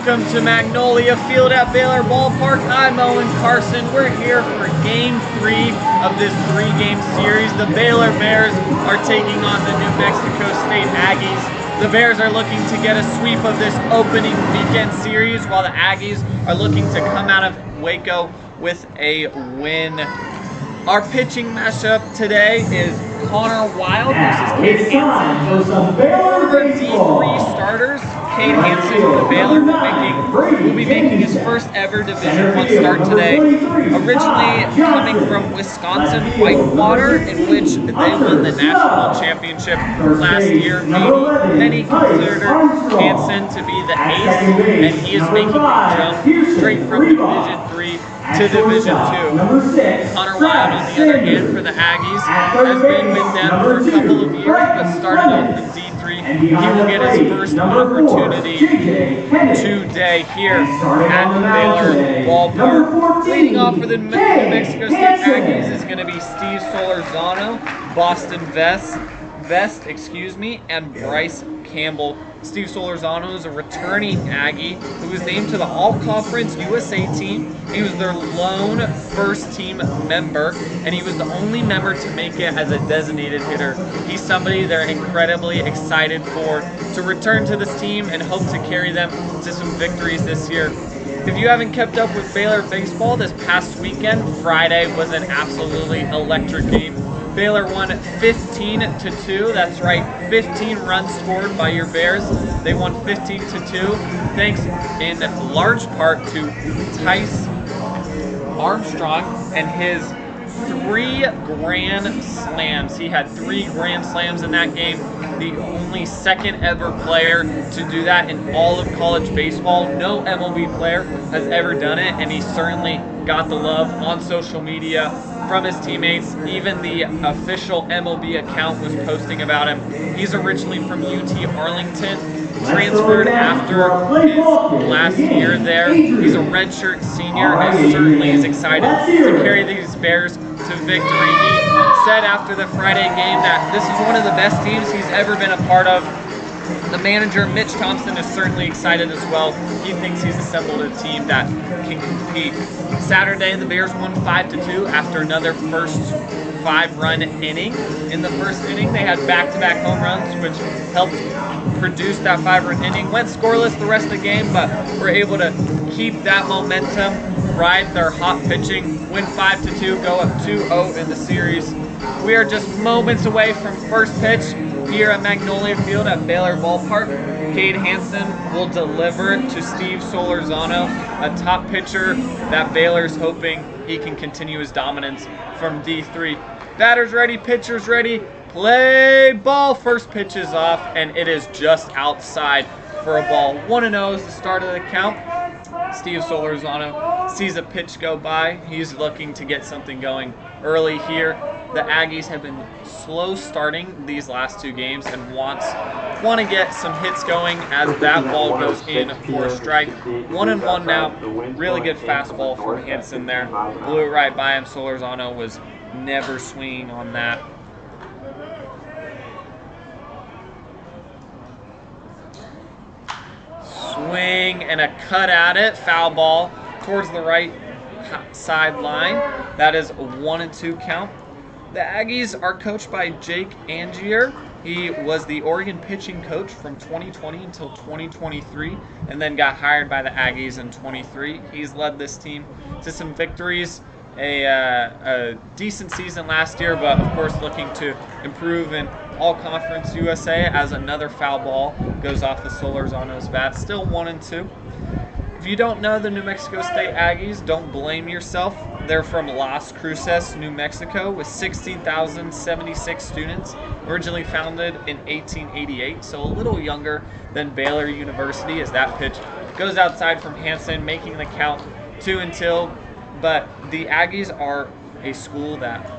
Welcome to Magnolia Field at Baylor Ballpark. I'm Owen, Carson. We're here for Game 3 of this 3-game series. The Baylor Bears are taking on the New Mexico State Aggies. The Bears are looking to get a sweep of this opening weekend series, while the Aggies are looking to come out of Waco with a win. Our pitching matchup today is Connor Wild versus Cade Hansen. Former D3 starters. Cade Hansen for Baylor will be making his first ever Division I start today. Originally coming from Wisconsin Whitewater, in which they won the national championship last year. Many consider Hansen to be the ace, and he is making the jump straight from Division III to Division II. Connor Wild, on the other hand, for the Aggies, has been with them for a couple of years, but started off in D3. He will get his first opportunity today here at Baylor Ballpark. Leading off for the New Mexico State Aggies is going to be Steve Solorzano, Boston Vest, and Bryce Campbell. Steve Solorzano is a returning Aggie who was named to the All-Conference USA team. He was their lone first-team member, and he was the only member to make it as a designated hitter. He's somebody they're incredibly excited for to return to this team and hope to carry them to some victories this year. If you haven't kept up with Baylor Baseball, this past weekend, Friday was an absolutely electric game. Baylor won 15-2. That's right, 15 runs scored by your Bears. They won 15-2, thanks in large part to Tice Armstrong and his 3 grand slams. He had 3 grand slams in that game. The only second ever player to do that in all of college baseball. No MLB player has ever done it, and he certainly got the love on social media from his teammates. Even the official MLB account was posting about him. He's originally from UT Arlington, transferred after his last year there. He's a redshirt senior and certainly is excited to carry these Bears to victory. He said after the Friday game that this is one of the best teams he's ever been a part of. The manager, Mitch Thompson, is certainly excited as well. He thinks he's assembled a team that can compete. Saturday, the Bears won 5-2 after another first 5-run inning. In the first inning, they had back-to-back home runs, which helped produce that 5-run inning. Went scoreless the rest of the game, but were able to keep that momentum, ride their hot pitching, win 5-2, go up 2-0 in the series. We are just moments away from first pitch here at Magnolia Field at Baylor Ballpark. Cade Hansen will deliver to Steve Solorzano, a top pitcher that Baylor's hoping he can continue his dominance from D3. Batters ready, pitchers ready, play ball. First pitch is off, and it is just outside for a ball. 1-0 is the start of the count. Steve Solorzano sees a pitch go by. He's looking to get something going early here. The Aggies have been slow starting these last 2 games and want to get some hits going as that ball goes in for a strike. 1-1 now. Really good fastball from Hansen there. Blew it right by him. Solorzano was never swinging on that. Swing and a cut at it. Foul ball towards the right sideline. That is a 1-2 count. The Aggies are coached by Jake Angier. He was the Oregon pitching coach from 2020 until 2023 and then got hired by the Aggies in 23. He's led this team to some victories, a decent season last year, but of course looking to improve in All-Conference USA as another foul ball goes off of Solorzano's bat. Still 1-2. If you don't know the New Mexico State Aggies, don't blame yourself. They're from Las Cruces, New Mexico, with 16,076 students. Originally founded in 1888, so a little younger than Baylor University, as that pitch goes outside from Hansen, making the count 2-2. But the Aggies are a school that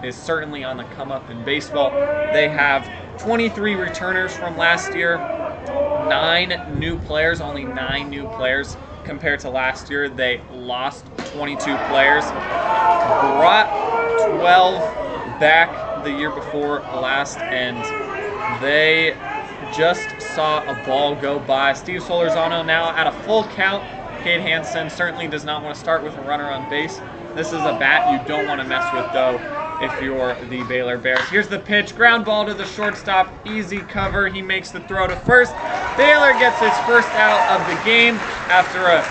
is certainly on the come up in baseball. They have 23 returners from last year, 9 new players, only 9 new players compared to last year. They lost 22 players, brought 12 back the year before last, and they just saw a ball go by. Steve Solorzano now at a full count. Cade Hansen certainly does not want to start with a runner on base. This is a bat you don't want to mess with, though, if you're the Baylor Bears. Here's the pitch. Ground ball to the shortstop. Easy cover. He makes the throw to first. Baylor gets its first out of the game after a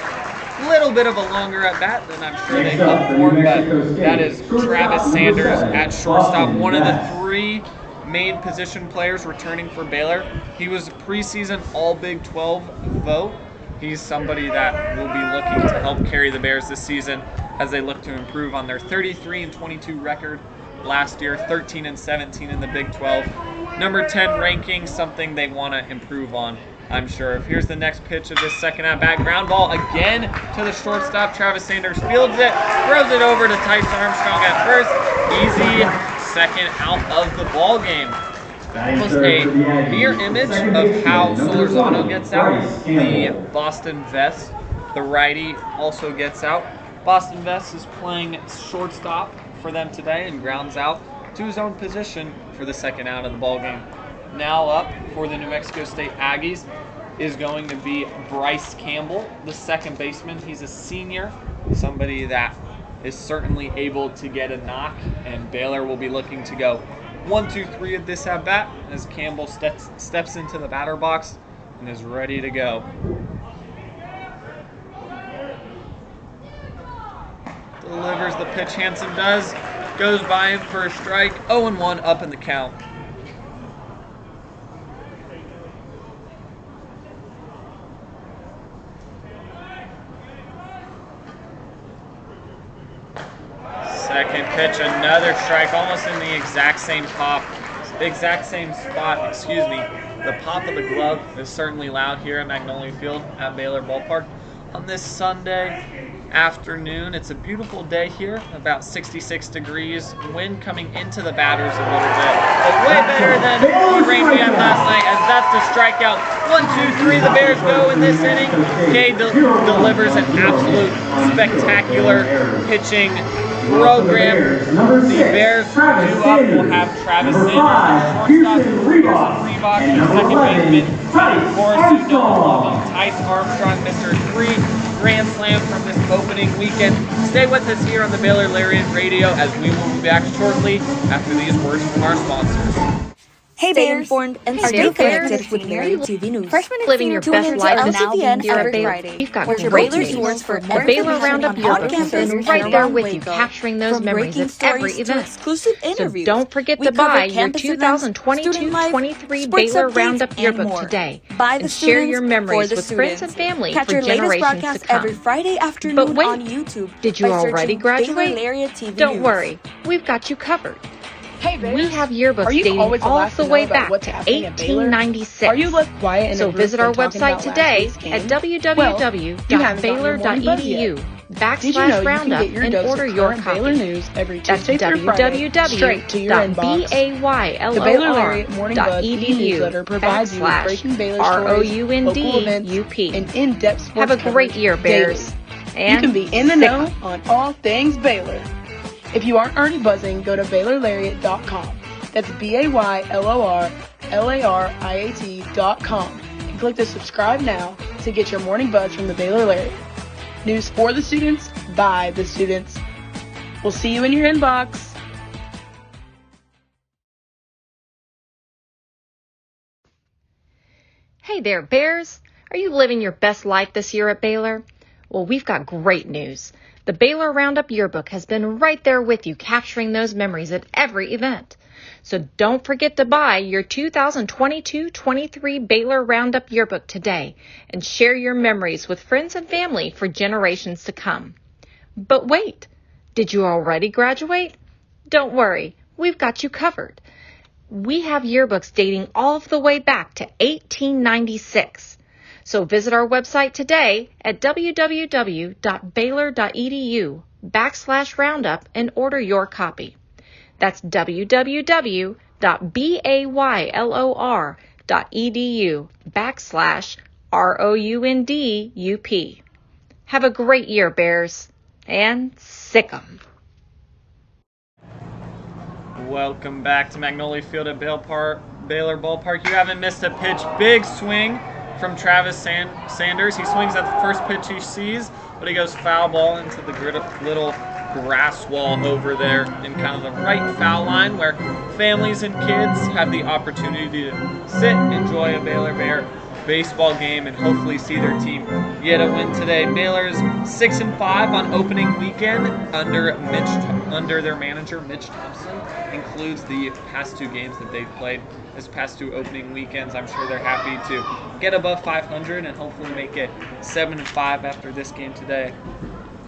little bit of a longer at bat than I'm sure they hoped for, but that is Travis Sanders at shortstop, one of the 3 main position players returning for Baylor. He was a preseason All-Big 12 vote. He's somebody that will be looking to help carry the Bears this season as they look to improve on their 33-22 record last year, 13-17 in the Big 12. Number 10 ranking, something they want to improve on, I'm sure. Here's the next pitch of this second at-bat. Ground ball again to the shortstop. Travis Sanders fields it, throws it over to Tice Armstrong at first. Easy second out of the ball game. Almost a mirror image of how Solorzano gets out. The Boston Vest, the righty, also gets out. Boston Vest is playing shortstop for them today and grounds out to his own position for the second out of the ball game. Now up for the New Mexico State Aggies is going to be Bryce Campbell, the second baseman. He's a senior, somebody that is certainly able to get a knock, and Baylor will be looking to go 1, 2, 3 at this at-bat as Campbell steps into the batter box and is ready to go. Delivers the pitch. Hansen does. Goes by him for a strike. 0-1 up in the count. Second pitch, another strike, almost in the exact same spot. The pop of the glove is certainly loud here at Magnolia Field at Baylor Ballpark on this Sunday afternoon. It's a beautiful day here, about 66 degrees. Wind coming into the batters a little bit, but way better than the rain we had last night, as that's the strikeout. 1, 2, 3, the Bears go in this inning. Cade delivers an absolute spectacular pitching program. The Bears due up will have Travis Sanders, shortstop, Reebok, the second baseman, of course, you know and love him, Tice Armstrong, Mr. 3 Grand Slam from this opening weekend. Stay with us here on the Baylor Lariat Radio as we will be back shortly after these words from our sponsors. Hey Stay Bears, informed and stay stay connected with Lariat TV News. Freshmen and Living your best life this LCVN here at every Baylor. Friday. We've got Where's your great Baylor news. source for The more Baylor information Roundup on Yearbook campus is right and there around with you, Waco. capturing those From memories breaking of every stories to event. exclusive So interviews. don't forget We to cover buy your campus events, student life, 2022-23 sports Baylor updates, Roundup and Yearbook more. today. By the And share your students, memories for the with friends and students. family Catch for your latest generations to broadcast come. every Friday afternoon But wait, on YouTube. did you by already searching graduate? Baylor Lariat TV Don't News. worry, we've got you covered. Hey Bears, We have yearbooks are you dating always the all last the to way know about back what's to happening at Baylor? 1896. Are you less quiet in So a group visit our than talking website about last today week's game? at you haven't gotten your morning buzz yet. Did you know you can www.baylor.edu/roundup get your and dose order of your current Baylor copy. news every That's Tuesday through Friday straight to your inbox. The Baylor Lariat Morning Buzz e-newsletter provides you with breaking Baylor stories, local events, and in-depth sports Have a great coverage year, Bears. daily. And You can be in the know on all things Baylor. If you aren't already buzzing, go to BaylorLariat.com. That's BaylorLariat.com and click the subscribe now to get your morning buzz from the Baylor Lariat. News for the students, by the students. We'll see you in your inbox. Hey there, Bears. Are you living your best life this year at Baylor? Well, we've got great news. The Baylor Roundup Yearbook has been right there with you, capturing those memories at every event. So don't forget to buy your 2022-23 Baylor Roundup Yearbook today and share your memories with friends and family for generations to come. But wait, did you already graduate? Don't worry, we've got you covered. We have yearbooks dating all the way back to 1896. So visit our website today at www.baylor.edu/roundup and order your copy. That's www.baylor.edu/ROUNDUP. Have a great year, Bears, and sick 'em. Welcome back to Magnolia Field at Baylor Ballpark. You haven't missed a pitch. Big swing from Travis Sanders. He swings at the first pitch he sees, but he goes foul ball into the little grass wall over there in kind of the right foul line where families and kids have the opportunity to sit, enjoy a Baylor Bear baseball game, and hopefully see their team get a win today. Baylor's 6-5 on opening weekend under their manager Mitch Thompson. Includes the past 2 games that they've played this past 2 opening weekends. I'm sure they're happy to get above 500 and hopefully make it 7-5 after this game today.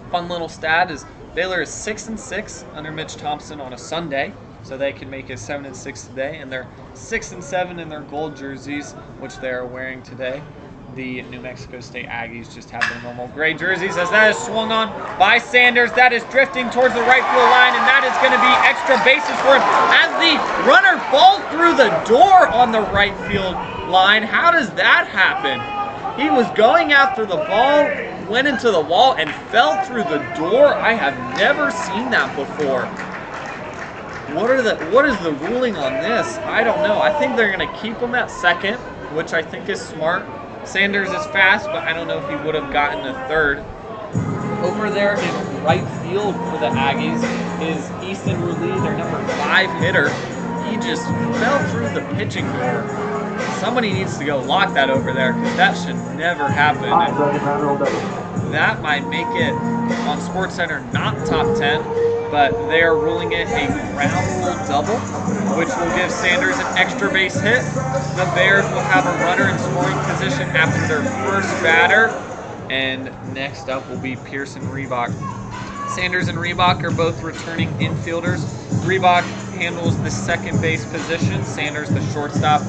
Fun little stat is Baylor is 6-6 under Mitch Thompson on a Sunday, so they can make it 7-6 today, and they're 6-7 in their gold jerseys, which they are wearing today. The New Mexico State Aggies just have their normal gray jerseys as that is swung on by Sanders. That is drifting towards the right field line, and that is going to be extra bases for him as the runner falls through the door on the right field line. How does that happen? He was going after the ball, went into the wall, and fell through the door. I have never seen that before. What is the ruling on this? I don't know. I think they're going to keep him at second, which I think is smart. Sanders is fast, but I don't know if he would have gotten to third. Over there in right field for the Aggies is Easton Rouley, their number 5 hitter. He just fell through the pitching door. Somebody needs to go lock that over there because that should never happen. And that might make it on SportsCenter not top 10, but they are ruling it a ground rule double, which will give Sanders an extra base hit. The Bears will have a runner in scoring position after their first batter, and next up will be Pearson Reebok. Sanders and Reebok are both returning infielders. Reebok handles the second base position, Sanders the shortstop.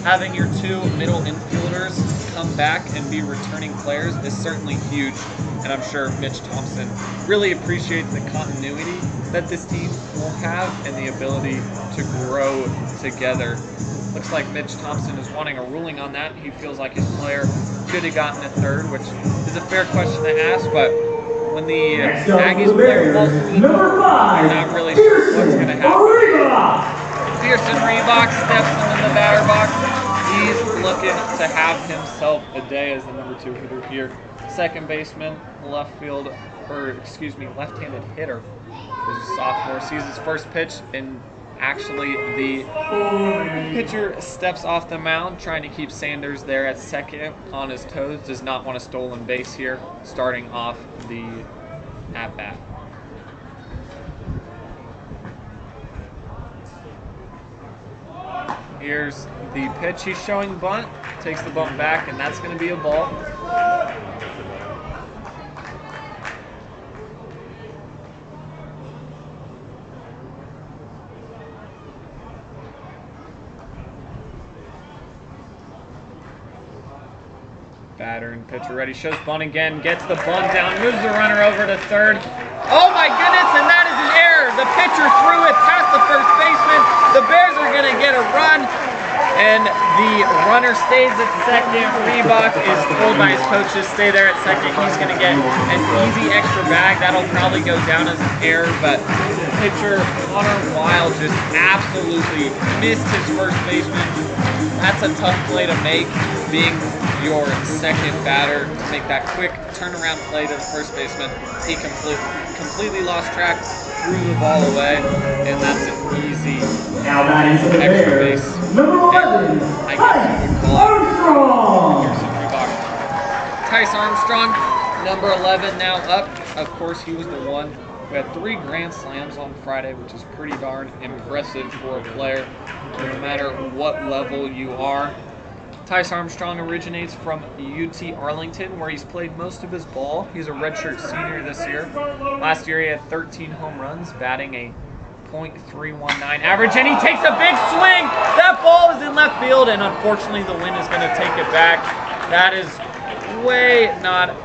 Having your 2 middle infielders come back and be returning players is certainly huge, and I'm sure Mitch Thompson really appreciates the continuity that this team will have and the ability to grow together. Looks like Mitch Thompson is wanting a ruling on that. He feels like his player should have gotten a third, which is a fair question to ask, but when the Aggies player falls through the door, they're not really sure what's going to happen. Pearson Reebok steps into the batter box. He's looking to have himself a day as the number 2 hitter here. Second baseman, left-handed hitter. He's a sophomore, sees his first pitch, and actually the pitcher steps off the mound, trying to keep Sanders there at second on his toes. Does not want a stolen base here, starting off the at-bat. Here's the pitch. He's showing bunt, takes the bunt back, and that's going to be a ball. Batter and pitcher ready, shows bunt again, gets the bunt down, moves the runner over to third. Oh my goodness, and that is an error. The pitcher threw it past the first baseman. The Bears are going to get a run, and the runner stays at second. Reebok is told by his coaches, stay there at second. He's going to get an easy extra bag. That'll probably go down as an error, but pitcher Connor Wild just absolutely missed his first baseman. That's a tough play to make, being your second batter, to make that quick turnaround play to the first baseman. He completely lost track, threw the ball away, and that's an easy extra base. Number 11, Tice Armstrong. Tice Armstrong, number 11, now up. Of course, he was the one who had 3 grand slams on Friday, which is pretty darn impressive for a player, no matter what level you are. Tice Armstrong originates from UT Arlington, where he's played most of his ball. He's a redshirt senior this year. Last year he had 13 home runs, batting a .319 average, and he takes a big swing. That ball is in left field, and unfortunately the wind is going to take it back. That is way not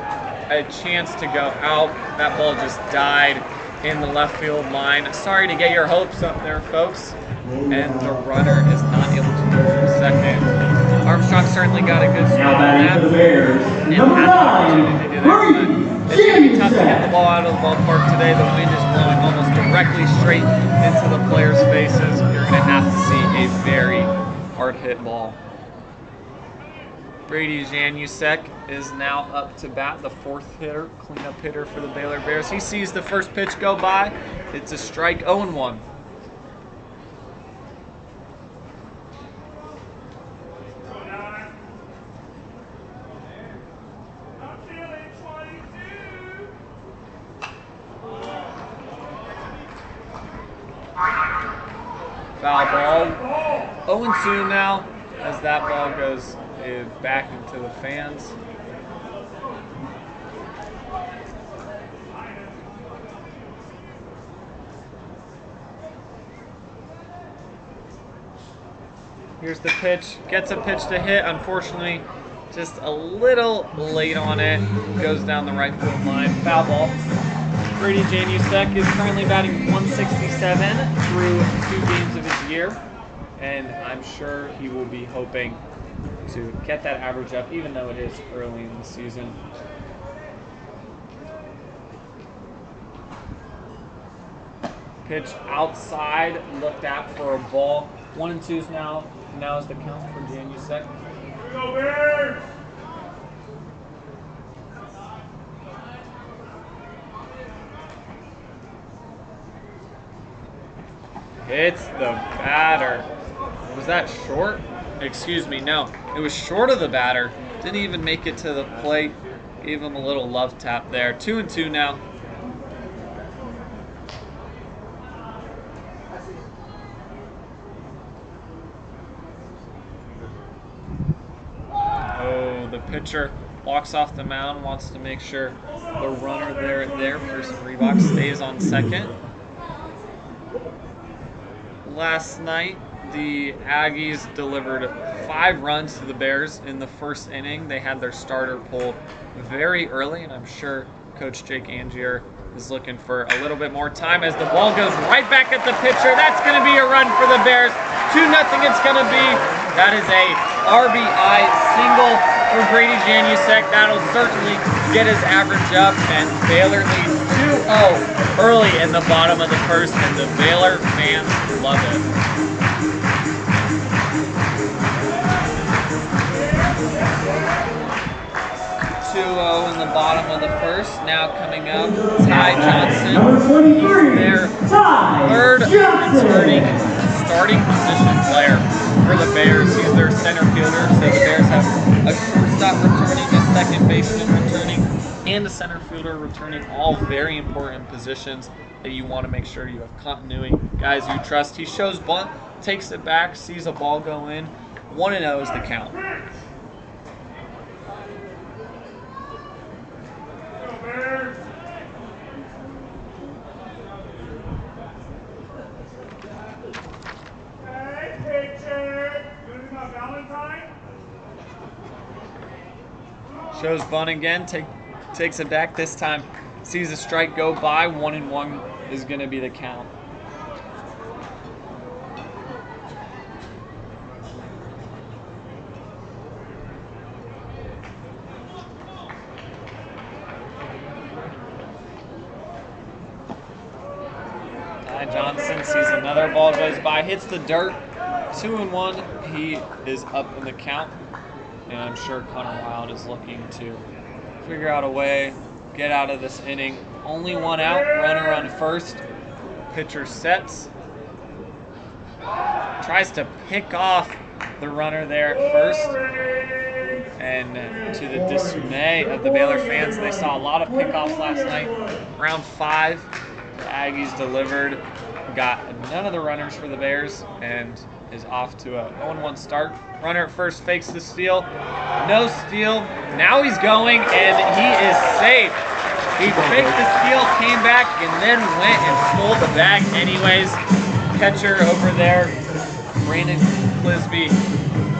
a chance to go out. That ball just died in the left field line. Sorry to get your hopes up there, folks. And the runner is not able to move to second. Armstrong certainly got a good swing on that. And had the opportunity to do that, but it's going to be tough to get the ball out of the ballpark today. The wind is blowing almost directly straight into the players' faces. You're going to have to see a very hard hit ball. Brady Janusek is now up to bat, the fourth hitter, cleanup hitter for the Baylor Bears. He sees the first pitch go by. It's a strike, 0-1. Foul ball. 0-2 now as that ball goes back into the fans. Here's the pitch. Gets a pitch to hit. Unfortunately, just a little late on it. Goes down the right field line. Foul ball. Brady Janusek is currently batting 167 through 2 games of his year, and I'm sure he will be hoping to get that average up, even though it is early in the season. Pitch outside, looked at for a ball. 1-2 now. Now is the count for Janusek. Go Bears! Hits the batter. Was that short? Excuse me, no. It was short of the batter. Didn't even make it to the plate. Gave him a little love tap there. 2-2 now. Oh, the pitcher walks off the mound, wants to make sure the runner there, Person Reebok, stays on second. Last night, the Aggies delivered 5 runs to the Bears in the first inning. They had their starter pulled very early, and I'm sure Coach Jake Angier is looking for a little bit more time as the ball goes right back at the pitcher. That's going to be a run for the Bears. 2-0 it's going to be. That is a RBI single for Brady Janusek. That'll certainly get his average up, and Baylor leads 2-0 early in the bottom of the first, and the Baylor fans love it. 2-0 in the bottom of the first. Now coming up, Ty Johnson. He's their third returning starting position player for the Bears. He's their center fielder, so the Bears have a shortstop returning, a second baseman returning, and a center fielder returning, all very important positions that you want to make sure you have continuity, guys you trust. He shows bunt, takes it back, sees a ball go in. 1-0 is the count. Shows bunt again, takes it back this time. Sees a strike go by. 1-1 is going to be the count. Ty Johnson sees another ball goes by, hits the dirt. 2-1. He is up in the count. And I'm sure Connor Wild is looking to figure out a way, get out of this inning. Only one out, runner on first. Pitcher sets. Tries to pick off the runner there at first. And to the dismay of the Baylor fans, they saw a lot of pickoffs last night. Round 5, the Aggies delivered. Got none of the runners for the Bears and is off to a 0-1 start. Runner at first fakes the steal. No steal. Now he's going, and he is safe. He faked the steal, came back, and then went and stole the bag anyways. Catcher over there, Brandon Clisby,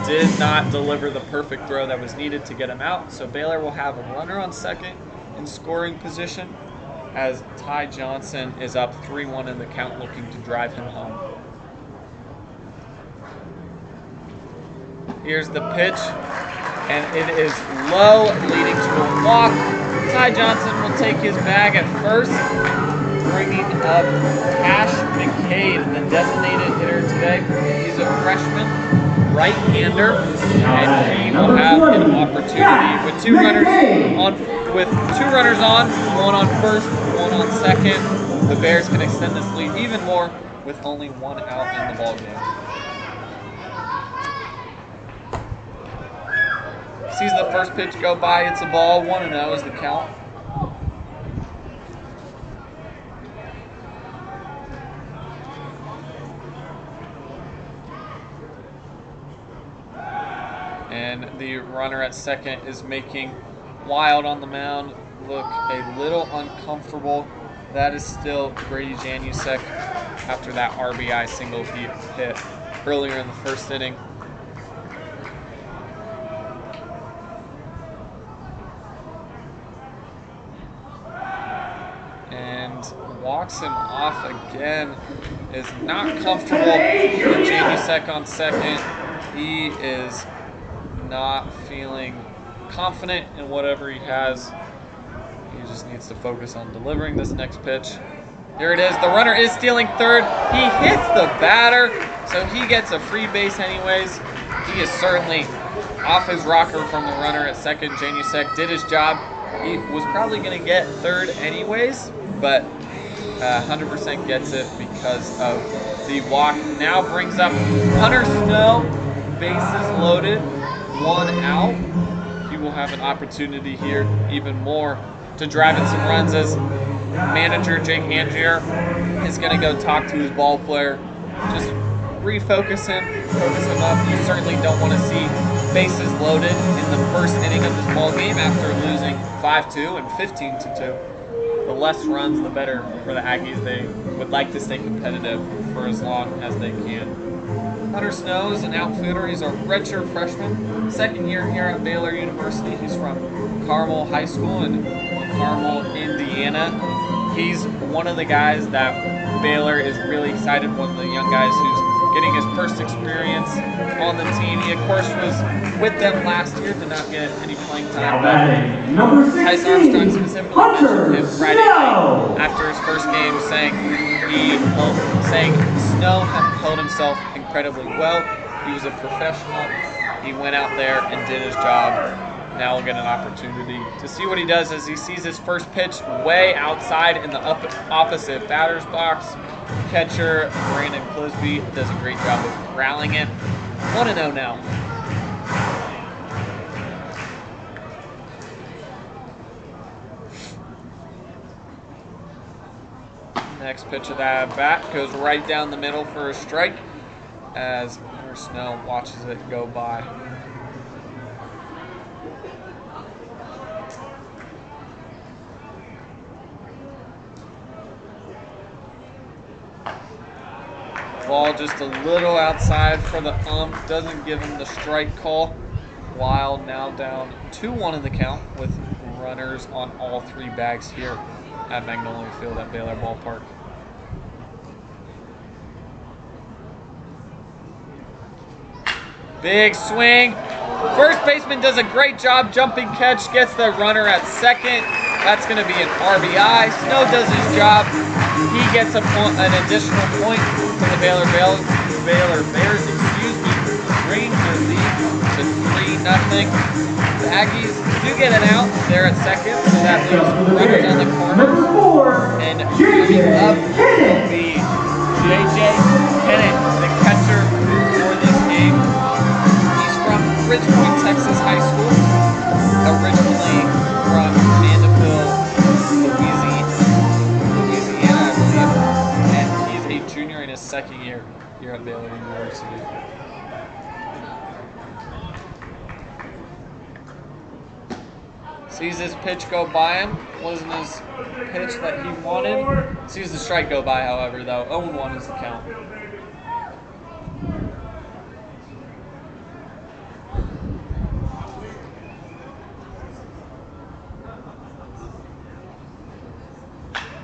did not deliver the perfect throw that was needed to get him out. So Baylor will have a runner on second in scoring position as Ty Johnson is up 3-1 in the count, looking to drive him home. Here's the pitch, and it is low, leading to a walk. Ty Johnson will take his bag at first, bringing up Cash McCade, the designated hitter today. He's a freshman. right-hander, and he will have an opportunity with two runners on, one on first, one on second. The Bears can extend this lead even more with only one out in the ballgame. Sees the first pitch go by, it's a ball, 1-0 is the count. And the runner at second is making Wild on the mound look a little uncomfortable. That is still Grady Janusek after that RBI single he hit earlier in the first inning. And walks him off again. Is not comfortable with Janusek on second. He is not feeling confident in whatever he has. He just needs to focus on delivering this next pitch. Here it is. The runner is stealing third. He hits the batter, so he gets a free base anyways. He is certainly off his rocker from the runner at second. Janusek did his job. He was probably going to get third anyways, but 100% gets it because of the walk. Now brings up Hunter Snow, bases loaded, one out. He will have an opportunity here even more to drive in some runs as manager Jake Angier is going to go talk to his ball player. Just refocus him, focus him up. You certainly don't want to see bases loaded in the first inning of this ball game after losing 5-2 and 15-2. The less runs, the better for the Aggies. They would like to stay competitive for as long as they can. Hunter Snow is an outfielder. He's a redshirt freshman, second year here at Baylor University. He's from Carmel High School in Carmel, Indiana. He's one of the guys that Baylor is really excited, one of the young guys who's getting his first experience on the team. He, of course, was with them last year, did not get any playing time, but Tyson Armstrong specifically mentioned him Friday night after his first game, saying Snow held himself incredibly well. He was a professional. He went out there and did his job. Now we'll get an opportunity to see what he does as he sees his first pitch way outside in the opposite batter's box. Catcher Brandon Clisby does a great job of corralling it. 1-0 now. Next pitch of that bat goes right down the middle for a strike as Hunter Snow watches it go by. Ball just a little outside for the ump, doesn't give him the strike call. Wild now down 2-1 in the count with runners on all three bags here at Magnolia Field at Baylor Ballpark. Big swing. First baseman does a great job, jumping catch, gets the runner at second. That's going to be an RBI. Snow does his job. He gets an additional point for the Baylor Bears, bring their lead to 3-0. The Aggies do get an out there at second, so that leaves runners on the corner. And coming up will be J.J. Kennett, the catcher for this game. He's from Ridgepoint, Texas High School, originally from Mandeville, Louisiana, I believe. And he's a junior in his second year here at Baylor University. Sees his pitch go by him. Wasn't his pitch that he wanted. Sees the strike go by, however, though. 0-1 is the count.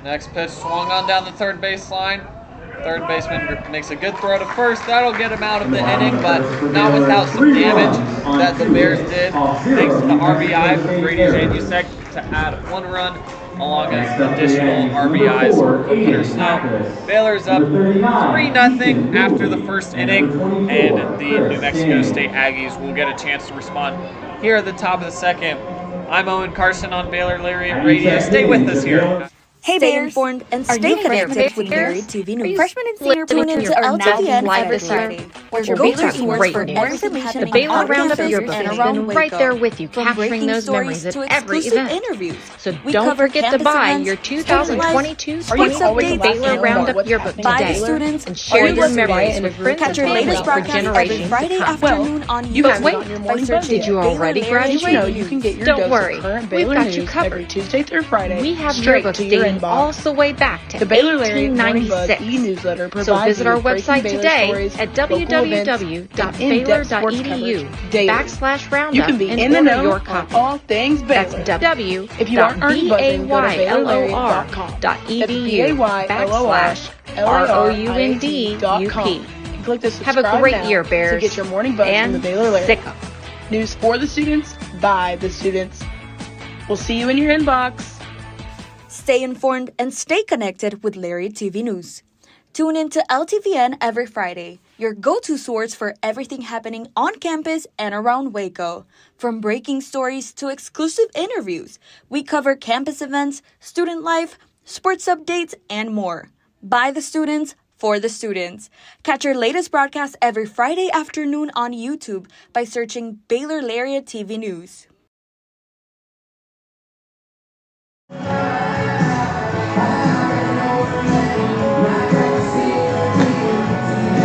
Next pitch swung on down the third baseline. Third baseman makes a good throw to first. That'll get him out of the inning, but not without some damage that the Bears did. Thanks to the RBI for Grady Janusek to add 1 run along as additional RBIs for Peter Snow. Baylor's up 3-0 after the first inning, and the New Mexico State Aggies will get a chance to respond here at the top of the second. I'm Owen, Carson on Baylor Lariat Radio. Stay with us here. Hey, stay informed and stay connected with Lariat TV News. Freshmen and senior tune into LTVN every Friday, where you'll get your source for more information the Baylor on Roundup campus Yearbook and is around Waco. right there with you, capturing those memories at every event. Interviews. So don't forget to buy your 2022-20 Baylor Roundup Yearbook today and share your memories with friends and family for generations Friday to come. afternoon on You YouTube. wait, did you already graduate? You can get your Don't dose worry, of current we've Baylor got news you covered. every Tuesday through Friday. We have straight yearbooks to your dating inbox. all the way back to The Baylor Lariat Morning Buzz 1896. e-newsletter provides So visit our you with website breaking Baylor today stories, at local events, and in-depth sports coverage daily. www.baylor.edu/roundup You can be and in the order know your on copy. all things That's Baylor. If you aren't already buzzing, go to BaylorLariat.com. That's BAYLOR.edu/ROUNDUP. Click the Have subscribe a great now year, Bears. to get your morning buzz from the And Baylor Lariat. sick 'em. News for the students, by the students. We'll see you in your inbox. Stay informed and stay connected with Lariat TV News. Tune in to LTVN every Friday, your go-to source for everything happening on campus and around Waco. From breaking stories to exclusive interviews, we cover campus events, student life, sports updates, and more. By the students, for the students. Catch our latest broadcast every Friday afternoon on YouTube by searching Baylor Lariat TV News.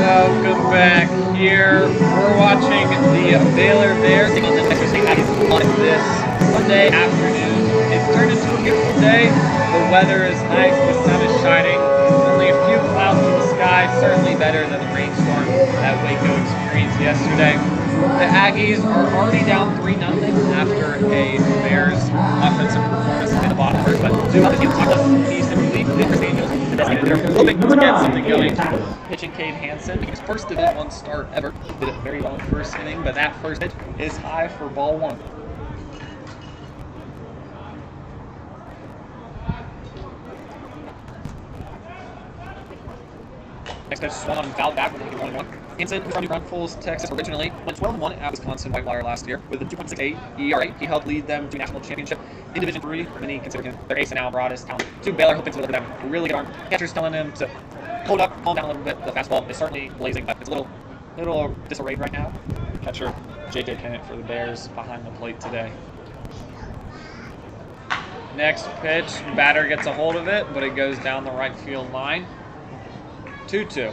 Welcome back here. We're watching the Baylor Bears take on the Texas State Aggies on this Sunday afternoon. It's turned into a beautiful day. The weather is nice. The sun is shining. Only a few clouds in the sky. Certainly better than the rainstorm that Waco experienced yesterday. The Aggies are already down 3-0 after a Bears offensive performance in the bottom first, but 2-0 against Texas East and League. They're hoping to get something going. Pitching Cade Hansen, his first Division I start ever. Did it very well in the first inning, but that first pitch is high for ball one. Next pitch swung on and fouled back with a 1-1. Hansen, who's from New Braunfels, Texas originally, went 12-1 at Wisconsin Whitewater last year with a 2.68 ERA. He helped lead them to a national championship in Division III. Many consider him their ace and now broadest talent. To Baylor, hoping to deliver them a really good arm. Catcher's telling him to hold up, calm down a little bit. The fastball is certainly blazing, but it's a little disarrayed right now. Catcher J.J. Kennett for the Bears behind the plate today. Next pitch, batter gets a hold of it, but it goes down the right field line. 2-2.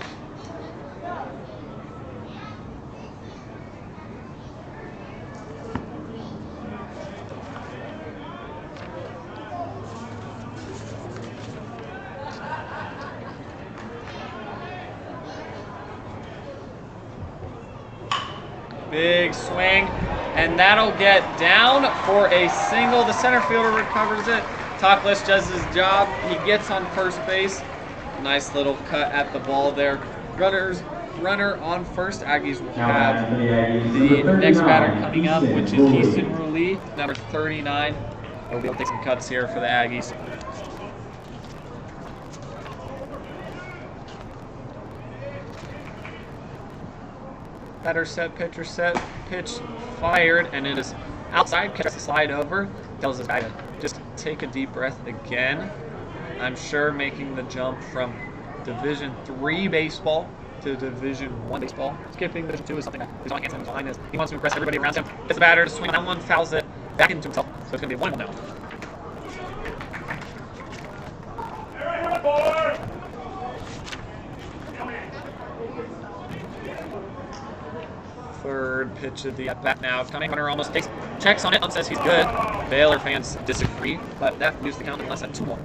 Big swing, and that'll get down for a single. The center fielder recovers it. Talkless does his job. He gets on first base. Nice little cut at the ball there. Runner on first. Aggies will have the next batter coming up, which is Easton Rulli, number 39. We'll be able to take some cuts here for the Aggies. Batter set, pitcher set, pitch fired, and it is outside. Catches the slide over. Tells his guy to just take a deep breath again. I'm sure making the jump from Division III baseball to Division I baseball. Skipping Division II is something that he's on Hansen's line is. He wants to impress everybody around him. Gets the batter to swing on that one, fouls it back into himself. So it's going to be 1-1 now. Third pitch of the at-bat now. Coming, runner almost checks on it and says he's good. Baylor fans disagree, but that moves the count in less than 2-1.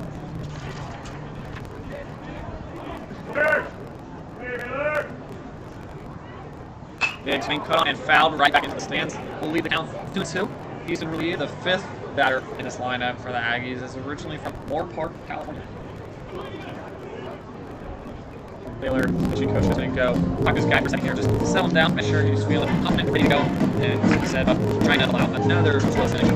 Big swing cut on and fouled right back into the stands. We'll lead the count 2-2. Easton Rulli, the fifth batter in this lineup for the Aggies, is originally from Ballpark, California. Baylor pitching coach is going to go talk to this guy for a second here, just settle him down, make sure he's feeling confident, ready to go, and he said about trying to allow another close inning.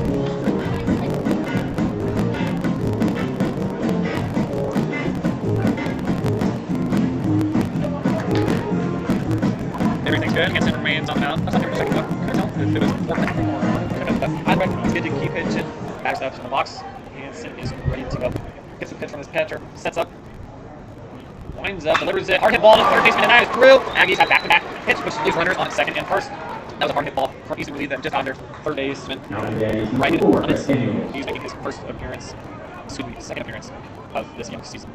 That's good. Hanson remains on the mound. That's not him. Second up. It was 4 minutes before. I'd recommend it's good to keep pitching. Back steps in the box. Hanson is ready to go. Gets the pitch from his catcher. Sets up. Winds up. Delivers it. Hard hit ball to third baseman, and that is through. Aggies have back-to-back hits, which leaves runners on second and first. That was a hard hit ball from easy relief that just under third baseman. Right in on his. He's making his first appearance. Excuse me, second appearance of this young season.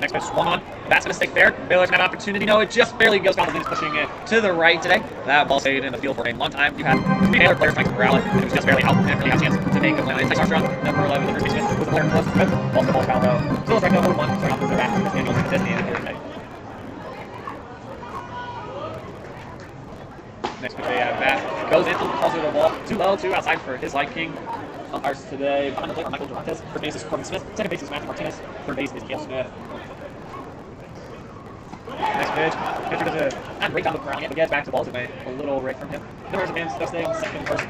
Next pitch, swung on. That's a mistake there. Baylor's got an opportunity. No, it just barely goes down the lane, pushing it to the right today. That ball stayed in the field for a long time. You had 3 Baylor players trying to corral it, and it was just barely out. And really had a chance to make a play. Takes Armstrong, number 11, the first baseman, with the player close. Ball to the ball, foul though. Still a strike, no 1. Starting off with the back. This Daniels is designated here today. Next pitch, at bat. Goes in, calls it a ball. Too low, too outside for his liking. Umpires today. Behind the plate are Michael Durantes. Third base is Corbin Smith. Second base is Matthew Martinez. Third base is Cale Smith. Next pitch. Pitcher does a not great job of corralling it, but gets back to balls away. A little right from him. Numbers advance, they'll stay on second and first.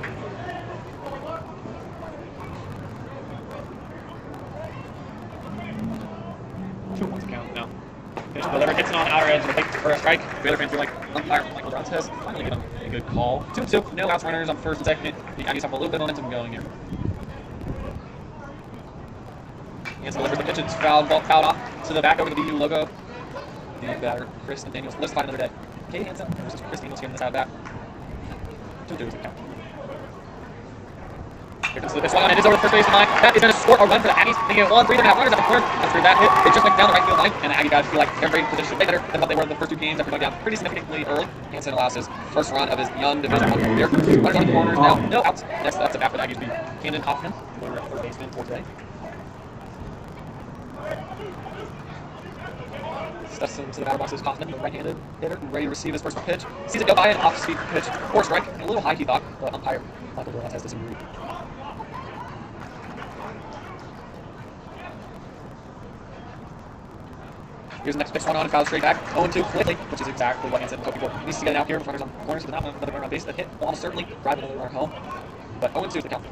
2-1 count now. Pitch delivered, hits it on the outer edge of the plate for a strike. Baylor fans feel like umpire Michael Durantes finally get a good call. 2-2, no outs runners on first and second. The Aggies have a little bit of momentum going here. Hanson delivers the pitch, it's fouled off to the back over the BU logo. The batter, Chris and Daniels, let's fight another day. Katie Hanson versus Chris Daniels here in this out bat. 2-2 is the count. Here comes the pitch, and it is over the first baseline line. That is going to score a run for the Aggies. They get 1-3, they're going to have runners at the corner. After that hit, they just went down the right field line, and the Aggie guys feel like they're in position way better than what they were in the first 2 games after going down pretty significantly early. Hanson allows his first run of his young Division I career. Runners on the corners now, no outs. Next up to bat for the Aggies will be Camden Hoffman, the third baseman for today. Steps into the batter box is Hoffman, the right-handed hitter, ready to receive his first pitch. Sees it go by, an off-speed pitch for a strike. A little high, he thought, but umpire Michael Durantes has disagreed. Here's the next pitch, swung on and fouled straight back. 0-2 quickly, which is exactly what Hanson hoping for. He needs to get it out here with runners on corners, but not another runner on base. That hit will almost certainly drive another runner home. But 0-2 is the count.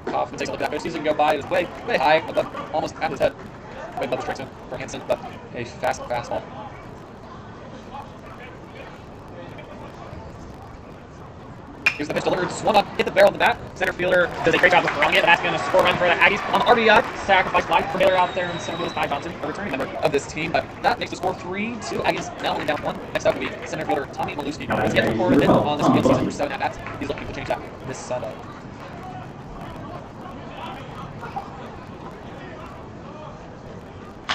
Hoffman takes a look at that pitch, sees it go by, it is way high, above, almost at his head. Way above the strike zone for Hanson, but a fast fastball. Here's the pitch delivered, swung up, hit the barrel of the bat. Center fielder does a great job of throwing it, and that's going to score a run for the Aggies on the RBI. Sacrifice fly for Baylor out there in center field is Ty Johnson, a returning member of this team. But that makes the score 3-2. Aggies now only down 1. Next up will be center fielder Tommy Maluski. He's getting recorded in on this field season for 7 at-bats. He's looking to change that this Sunday.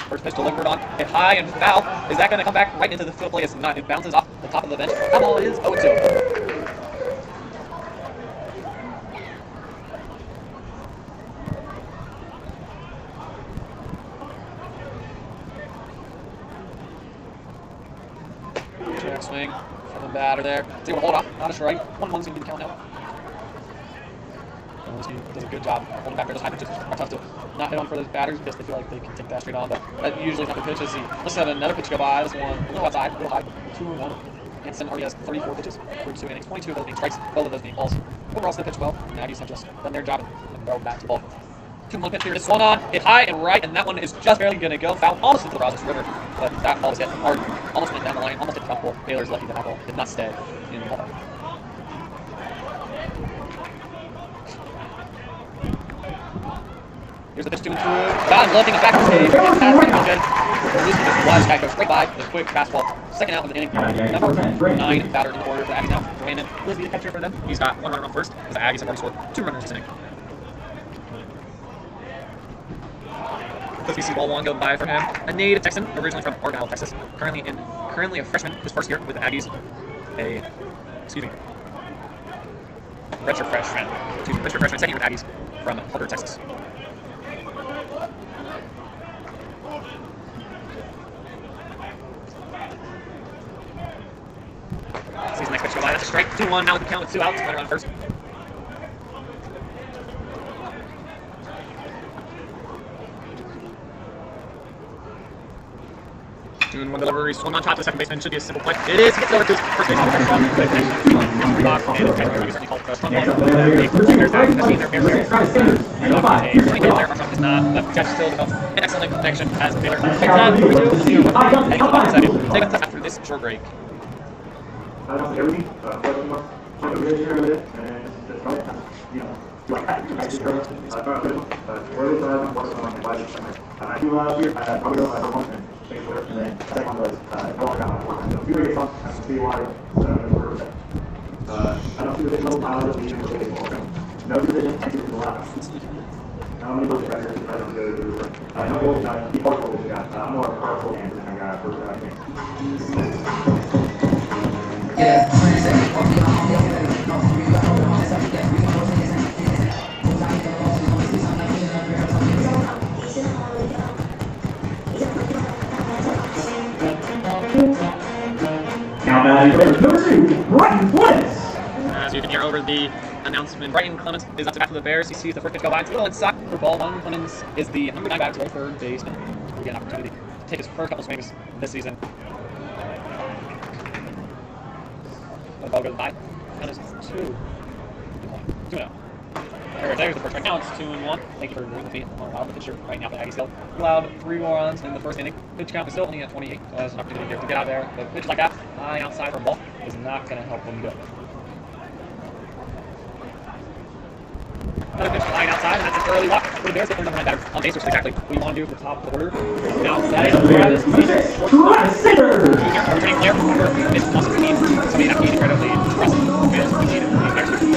First pitch delivered on, hit high and foul. Is that going to come back right into the field play? It's not. It bounces off the top of the bench. That ball is 0-2. Check swing from the batter there. See what hold off. Not a strike. 1-1's going to be the count now. Does a good job holding back there. Those high pitches are tough to not hit on for those batters because they feel like they can take that straight on, but that usually not the pitches. Let's have another pitch go by. This one a little outside, a little high. 2-1. Hanson already has 34 pitches through 2 innings. 22 of those being strikes, both of those being balls. Overall, still pitched well. The Aggies have just done their job and barreled back to ball. 2-1 pitch here. It's swung on, hit high and right, and that one is just barely going to go. Foul almost into the Brazos River, but that ball was hit hard. Almost went down the line, almost hit the foul pole. Baylor's lucky that that ball did not stay in the ball. Here's the pitch to and through. God, looking back to the stage. Maluski just watched that go straight by. The quick fastball. Second out of the inning. Number 9 batter in the order for the Aggies now. Brandon Lisby, the catcher for them. He's got 1 runner on first. As the Aggies have already scored 2 runners this inning. Let's see ball 1 go by for him. A native Texan, originally from Argyle, Texas. Currently a freshman, his first year with the Aggies. Redshirt freshman, second year with Aggies from Hubbard, Texas. Sees the next pitch go by. That's a strike. 2-1 now with the count with 2 outs. Runner on first. Doing one delivery, swung on top to the second baseman. Should be a simple play. It is. He gets over to his first baseman. Box, and it's recently called the front ball. There's that. That's being there. Is not. Left catch still develops an excellent connection as Baylor takes that 3-2. We'll see what happens. Take us after this short break. As you can hear over the announcement, Brighton Clemens is up to bat for the Bears. He sees the first pitch go by. It's a little inside for ball one. Clemens is the number 9 batter to third baseman. He'll get an opportunity to take his first couple swings this season. The ball goes by. Count is 2-1. 2-0. There's the first right now. It's 2-1. Thank you for agreeing with me. Allowed the pitcher right now for Aggies Hill. Allowed 3 more runs in the first inning. Pitch count is still only at 28. There's an opportunity here to get out there. But pitch like that, high outside for ball, is not going to help him go. Another pitch flying outside, and that's an early walk for the Bears. Get number 9 batter on base, which is exactly what you want to do for the top of the order. Now, that is Travis Center. Returning player for Miss Boston team. Somebody not getting rid of the Bears.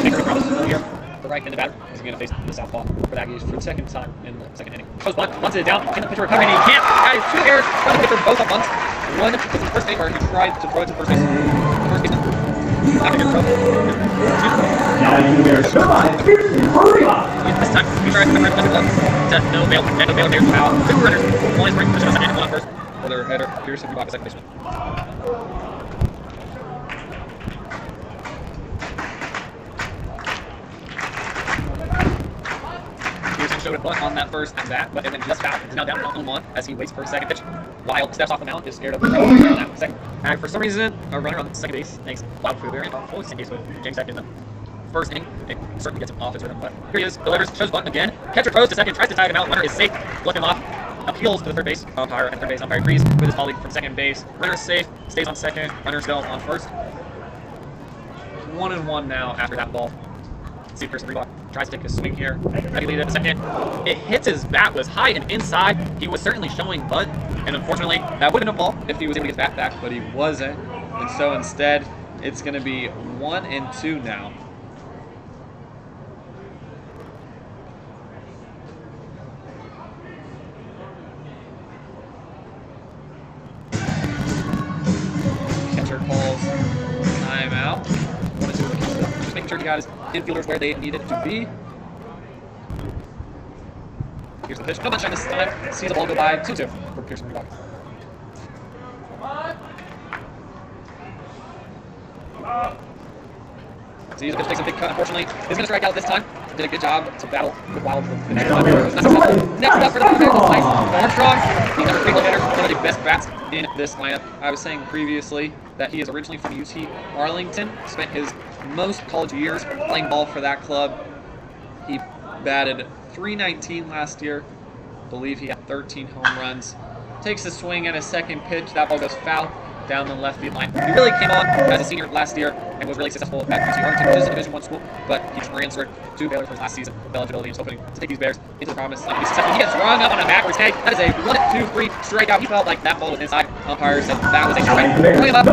Next Travis here. The right-handed batter is going to face the southpaw for the Aggies for the second time in the second inning. Throws bunt, bunts it down. Can the pitcher recover? And he can't. Guys, 2 errors from the pitcher, both on bunts. One was the first inning where he tried to throw it to first base. First baseman. Not a good throw. This time, he tries to cover it under glove. No Baylor Bears foul. 2 runners. One is bringing the second and one on first. For their header, Pearson, Reebok, second baseman. Pearson showed a bunt on that first at bat, but then just fouled. He's now down 1-1 as he waits for a second pitch. Wild steps off the mound, is scared of the runner on that second. And for some reason, a runner on second base makes Wild for a very full second base with James second in the first inning. It certainly gets him off his rhythm, but here he is, delivers, shows bunt again. Catcher throws to second, tries to tag him out. Runner is safe, look him off. Appeals to the third base umpire, and third base umpire agrees with his colleague from second base. Runner is safe, stays on second, runner still on first. 1-1 now after that ball. See Pearson Reebok tries to take a swing here. Heavy lead at the second. It hits his bat, was high and inside. He was certainly showing bunt, and unfortunately, that would have been a ball if he was able to get his bat back, but he wasn't. And so instead, it's going to be 1-2 now. Catcher calls timeout. 1-2 just making sure he got his infielders where they needed to be. Here's the pitch. No bunch on this time. Sees the ball go by. 2-2 for Pearson Reebok. Sees the pitch, takes a big cut. Unfortunately, he's going to strike out this time. Did a good job to battle with Wild for the next time. Next up for the Bears, slice. Armstrong, the number 3 hitter, one of the best bats in this lineup. I was saying previously that he is originally from UT Arlington. Spent his most college years playing ball for that club. He batted .319 last year. I believe he had 13 home runs. Takes a swing at a second pitch. That ball goes foul down the left field line. He really came on as a senior last year and was really successful at UT Arlington, which is a Division I school, but he transferred to Baylor for his last season with eligibility and is hoping to take these Bears into the promised land. He's successful. He gets rung up on a backwards K. That is a 1-2-3 strikeout. He felt like that ball was inside. Umpire said that was a strike. Bring him up. The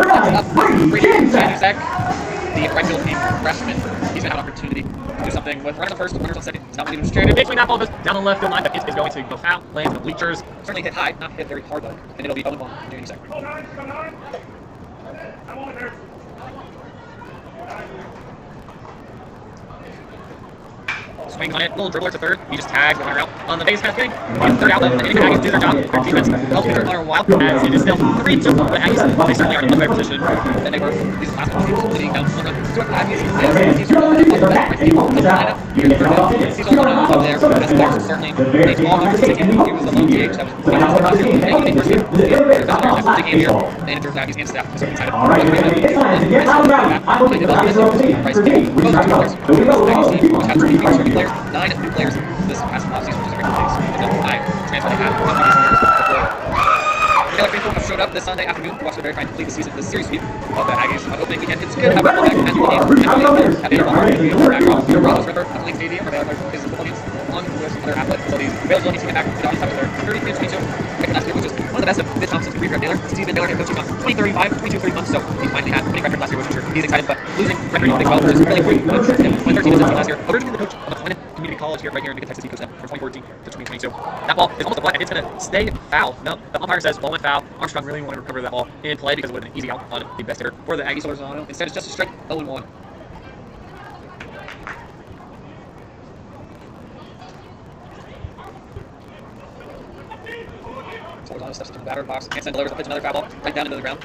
right field team freshman. He's going to have an opportunity to do something with runners on first, runners on second. He's not going to be stranded. Basically, that ball goes down the left field line, but it is going to go foul. Lands the bleachers. Certainly hit high, not hit very hard though. And it'll be 0-1 in any second. swings on it. Little dribbler to third. He just tags the runner out on the base path hitting. Third out. The Aggies do their job. Their defense helps the runner wild as it is still 3-2. The Aggies, they certainly are in a much better position than they were these last couple games, leading down 1 run. So Aggies, he's up there. As Carson certainly makes all numbers to him. He was the lone DH that was the last year. And he first year. That's the game here. And in terms of Aggies and staff, so excited. All right, it's time to get out of round. I'm looking at the team. Both two players. Aggies team had 3 returning players, 9 new players this past offseason, which is a great case. It's a high transfer they had from previous years before. Baylor faithful have showed up this Sunday afternoon to watch the very trying to complete the season. The series sweep of the Aggies on opening weekend. It's good to have a back and at Baylor Ballpark. The Rogers River Athletic Stadium for Baylor is the Philippines, along with other athletic facilities. Baylor's only team back to the audience up to their 33-22. Last year, which is one of the best of Mitch Thompson's career at Baylor. Since he's been Baylor head coach, he's gone 20-35, 22-30 months. So he finally had a winning record last year, which I'm sure he's excited. But losing record in the Big 12, which is really important. 2013 is the team last year. Originally the coach of the Clinton Community College here, right here in Texas. He coached them from 2014 to 2022. That ball is almost a flat. It's going to stay foul. No, the umpire says ball went foul. Armstrong really wanted to recover that ball in play because it would have been an easy out on the best hitter for the Aggies. Instead, it's just a straight 0-1. Lozano steps into the batter box. Hanson delivers a pitch, another foul ball right down into the ground.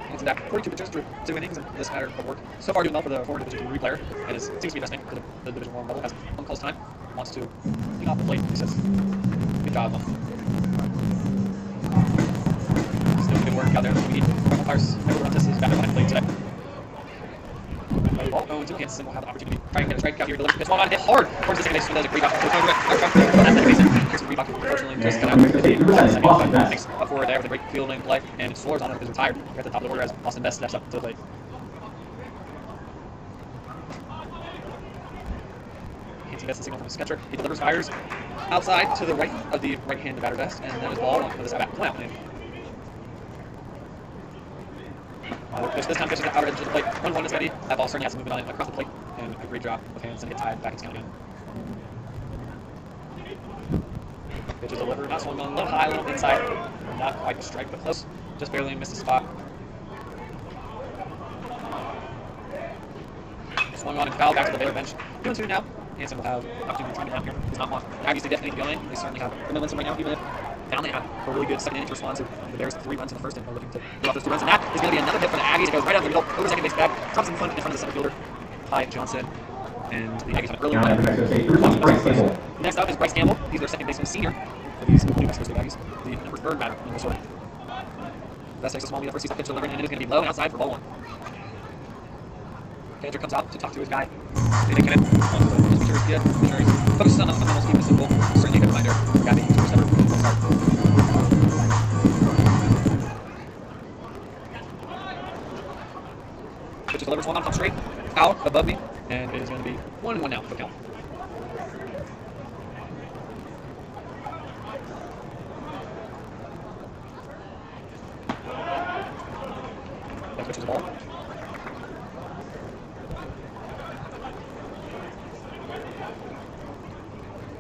Hanson back 42 pitches through 2 innings in this matter of work. So far doing well for the former Division III player, and seems to be best for the Division I level. Has one calls time, wants to get off the plate. He says, "Good job, Mom." Still good work out there. We need umpires. Everyone this is back behind the plate today. Owen to Hanson will have the opportunity to try and get a strike out here. Delivers pitch, one on hit hard towards the second base. Does a great job. Unfortunately, just got out thanks forward there with a great fielding play, and Lozano is retired at the top of the order as Austin Best steps up to the plate. Hanson gets the signal from his catcher. He delivers, fires outside to the right of the right-handed batter Best, and that is ball on this at bat. This time pitches the outer edge of the plate. 1-1 is ready. That ball certainly has some movement on it across the plate, and a great job of Hanson to get tied back into count again. Pitch is delivered, not swung on, a little high, a little inside. Not quite a strike, but close. Just barely missed the spot. Swung on and fouled back to the Baylor bench. 2-2 now. Hanson will have opportunity to try to down here. He's not one. The Aggies definitely need to go in. They certainly have the momentum right now, even if down they had a really good second inning response to the Bears' 3 runs in the first, and they're looking to go off those 2 runs. And that is going to be another hit for the Aggies. It goes right out the middle, over second base bag, drops in front of the center fielder, Ty Johnson. And the Aggies have an early run. Next up is Bryce Campbell. He's their second baseman senior for these New Mexico State Aggies. The number 3rd batter in this order. Best takes a small lead. First, he's pitch delivered, and it is going to be low and outside for ball 1. Catcher comes out to talk to his guy. They think it. Focus on the fundamentals, keep it simple. Certainly a good reminder for Gabby to start. Pitch delivers 1 on top straight, out above me, and it is going to be 1-1 now for count. That pitches the ball.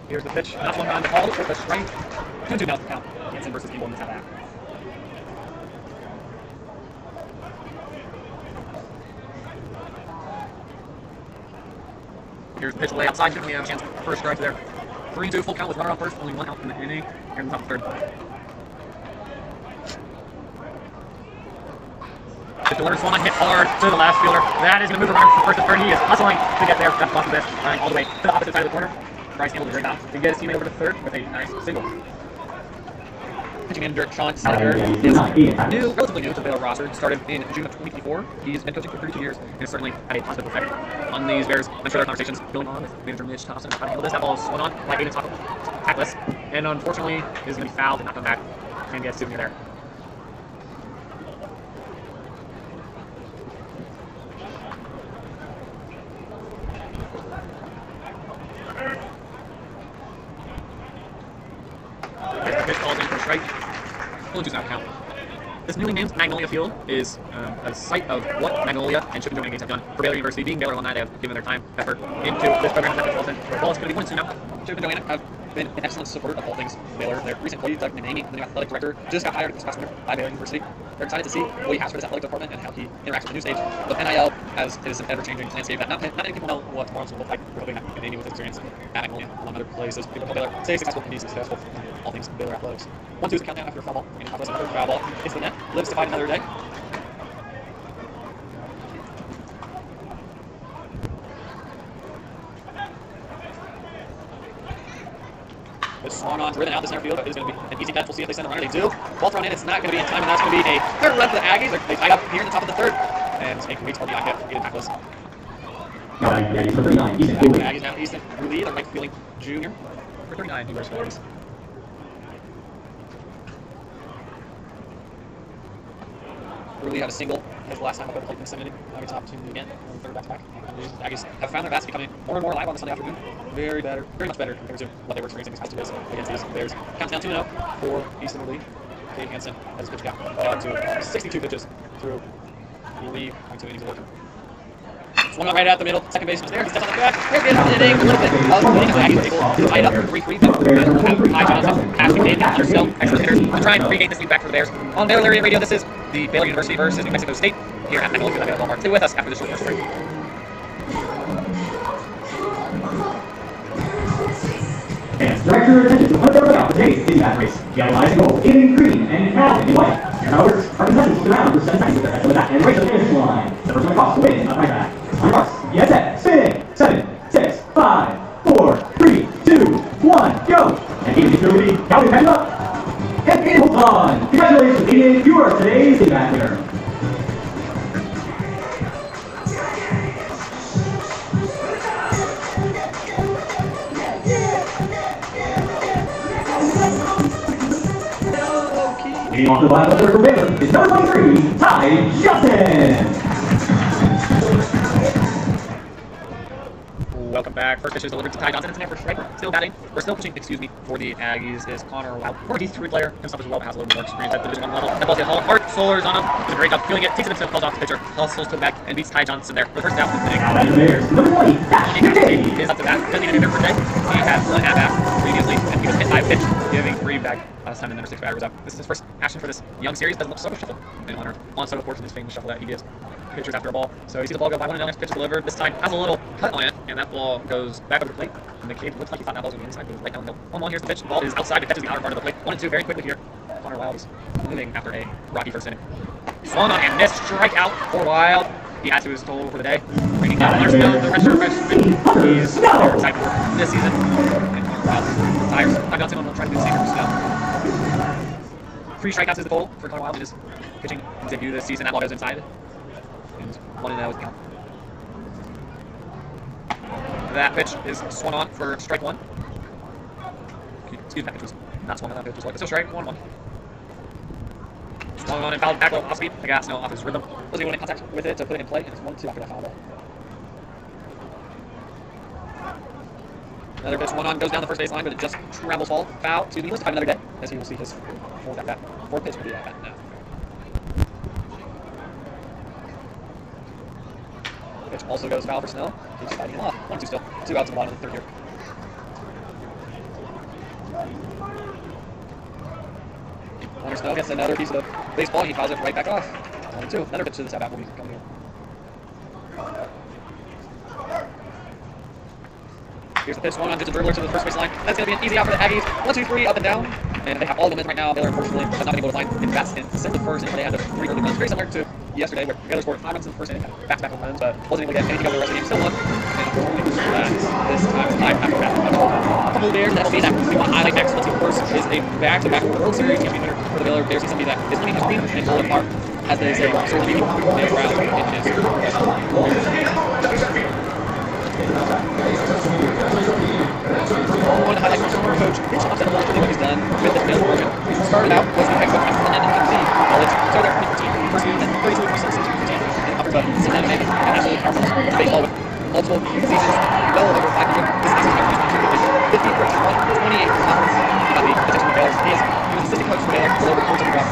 Here's the pitch. Not one on the ball with a strike. 2-2 now for count. Hanson versus Campbell in this at-bat. Here's the pitch way outside. Shouldn't we have a chance for first strike there? 3-2 full count with runner on first. Only 1 out in the inning. Here in the top of the 3rd. Pitch delivers 1 on hit hard to the last fielder. That is going to move the runner from first to third. He is hustling to get there. That's Austin Best running all the way to the opposite side of the corner. Bryce Campbell did a great job to get his teammate over to third with a nice single. Pitching manager Sean Seneker is relatively new to the Baylor roster. Started in June of 2024. He's been coaching for 32 years and has certainly had a positive effect on these Bears. I'm sure there are conversations going on with manager Mitch Thompson about how to handle this. That ball is swung on like Aiden tackless, and unfortunately is going to be fouled and not come back and get a souvenir there. This newly named Magnolia Field is a site of what Magnolia and Chip and Joanna Gates have done for Baylor University. Being Baylor alumni, they have given their time, effort into this program. The ball is going to be 1-2 now. Chip and Joanna have been an excellent supporter of all things Baylor. Their recent employee, Doug McNamee, the new athletic director, just got hired this past winter by Baylor University. They're excited to see what he has for this athletic department and how he interacts with the new stage. But NIL is an ever-changing landscape that not many people know what tomorrow's will look like. We're hoping that maybe with his experience at Magnolia, among other places, people know Baylor stay successful and be successful in all things Baylor athletics. 1-2 is the countdown after a foul ball. And Top another foul ball hits the net. Lives to fight another day. This swung on, driven out the center field. It is going to be an easy catch. We'll see if they send a runner. They do. Ball thrown in. It's not going to be in time, and that's going to be a third run for the Aggies. They tie up here in the top of the third. And it's a great RBI hit. He didn't tackle us. The Aggies now Easton Rulee, their right fielding junior. For 39, he wears for the Aggies. Rulee had a single his last time up at the plate in the 7th inning. Now he's opportunity again on third back-to-back. The Aggies have found their bats becoming more and more alive on the Sunday afternoon. Very much better compared to what they were experiencing these past 2 days against these Bears. Counts down 2-0 for Easton Rulee. Dave Hansen has his pitch count down to 62 pitches through Rulee, 2 innings of work. Swung out right at the middle. Second baseman is there. He steps on the back. Here's the end of the inning. A little bit of winning. So Aggies able to tie it up for 3-3. But we'll have high Johnson, Patrick Dave, and still excellent hitters to try and regain this lead back for the Bears. On Baylor Lariat Radio, this is the Baylor University versus New Mexico State here at Magnolia Field at Ballpark. Stay with us after this short break. And direct your attention to what they're about today's City Bat race. Yellow eyes and gold, in green, and Calvin in white. Your numbers are contestants to round for 7 seconds with the rest of the bat and race to the finish line. The first one across to win, up right back. On your marks, get set, spinning, 7, 6, 5, 4, 3, 2, 1, go! And Ian Security, Calvin catch up. And it holds on. Congratulations, Ian, you are today's City Bat winner. Leading off the line of the for Baylor is number 23, Ty Johnson. Welcome back. First pitch is delivered to Ty Johnson. It's an effort strike. Still batting, or still pitching, for the Aggies is Connor Wild. Former D3 player himself as well, but has a little more experience at the Division 1 level. That ball's hit home. Art Solar's on him. Does a great job feeling it. Takes it himself, calls off the pitcher. Hustles to the back and beats Ty Johnson there. The first out of the inning. Number 20, Dash is up to bat. Doesn't need a hitter for today. He had 1 at-bat previously, and he was hit by a pitch, giving 3 back last time, and then their 6th batter was up. This is his first action for this young series. Doesn't look so shuffle. And on Soto portion of his famous shuffle that he gives pitchers after a ball. So you see the ball go by 1-0. Next pitch delivered. This time has a little cut on it, and that ball goes back over the plate. And the kid looks like he thought that ball was going to be inside, but it was right down the hill. 1-1. Here's the pitch. The ball is outside. It catches the outer part of the plate. 1-2 very quickly here. Connor Wild is moving after a rocky first inning. Swung on and missed. Strikeout for Wild. He had to his total for the day. Bringing down the redshirt freshman. He's very excited for this season. And Connor Wild retires. Ty Johnson will try to do the same for Snell. 3 strikeouts is the total for Connor Wild in his pitching debut this season. That ball goes inside. And 1-0 is the count. That pitch is swung on for strike 1. Excuse me, that pitch was not swung on. That pitch was like, so strike 1-1. Swung on and fouled back low off speed. The gas, no, off his rhythm. Doesn't even want to contact with it to put it in play, and it's 1-2 after that foul ball. Another pitch, 1-on, goes down the first baseline, but it just travels foul to the list of another day, as he will see his 4th at-bat. 4th pitch will be at-bat now. The pitch also goes foul for Snell. He's fighting him off. 1-2 still. 2 outs in the bottom of the 3rd here. Connor Snell gets another piece of the baseball. He fouls it right back off. 1-2. Another pitch to this at-bat will be coming here. Here's the pitch, 1-on, gets a dribbler to the first baseline. That's going to be an easy out for the Aggies. 1-2-3, up and down. And they have all the momentum right now. Baylor, unfortunately, has not been able to find in bats in the first inning. They had the 3 early runs. Very similar to yesterday, where Baylor scored 5 runs in the first inning, back-to-back home runs, but wasn't able to get anything over the rest of the game. Still won. And unfortunately, this time it's tied after back. A couple of Bears that will be that we want to highlight next. Let's see, of course, is a back-to-back World Series champion winner for the Baylor Bears. He's somebody that is winning history and pulling apart, as they say, sort of leading and around in his one of the highlights from former coach Mitch upset a lot of what he's done with the Baylor program. He started out was the head coach and ended up in college. So they're 15 first year, then 32 for 16 and offers a systematic and absolutely powerful baseball with multiple seasons, well over 500. This season is 50 for 28 for conference. He got the attention from Baylor. He was assistant coach for Baylor for over 14 years.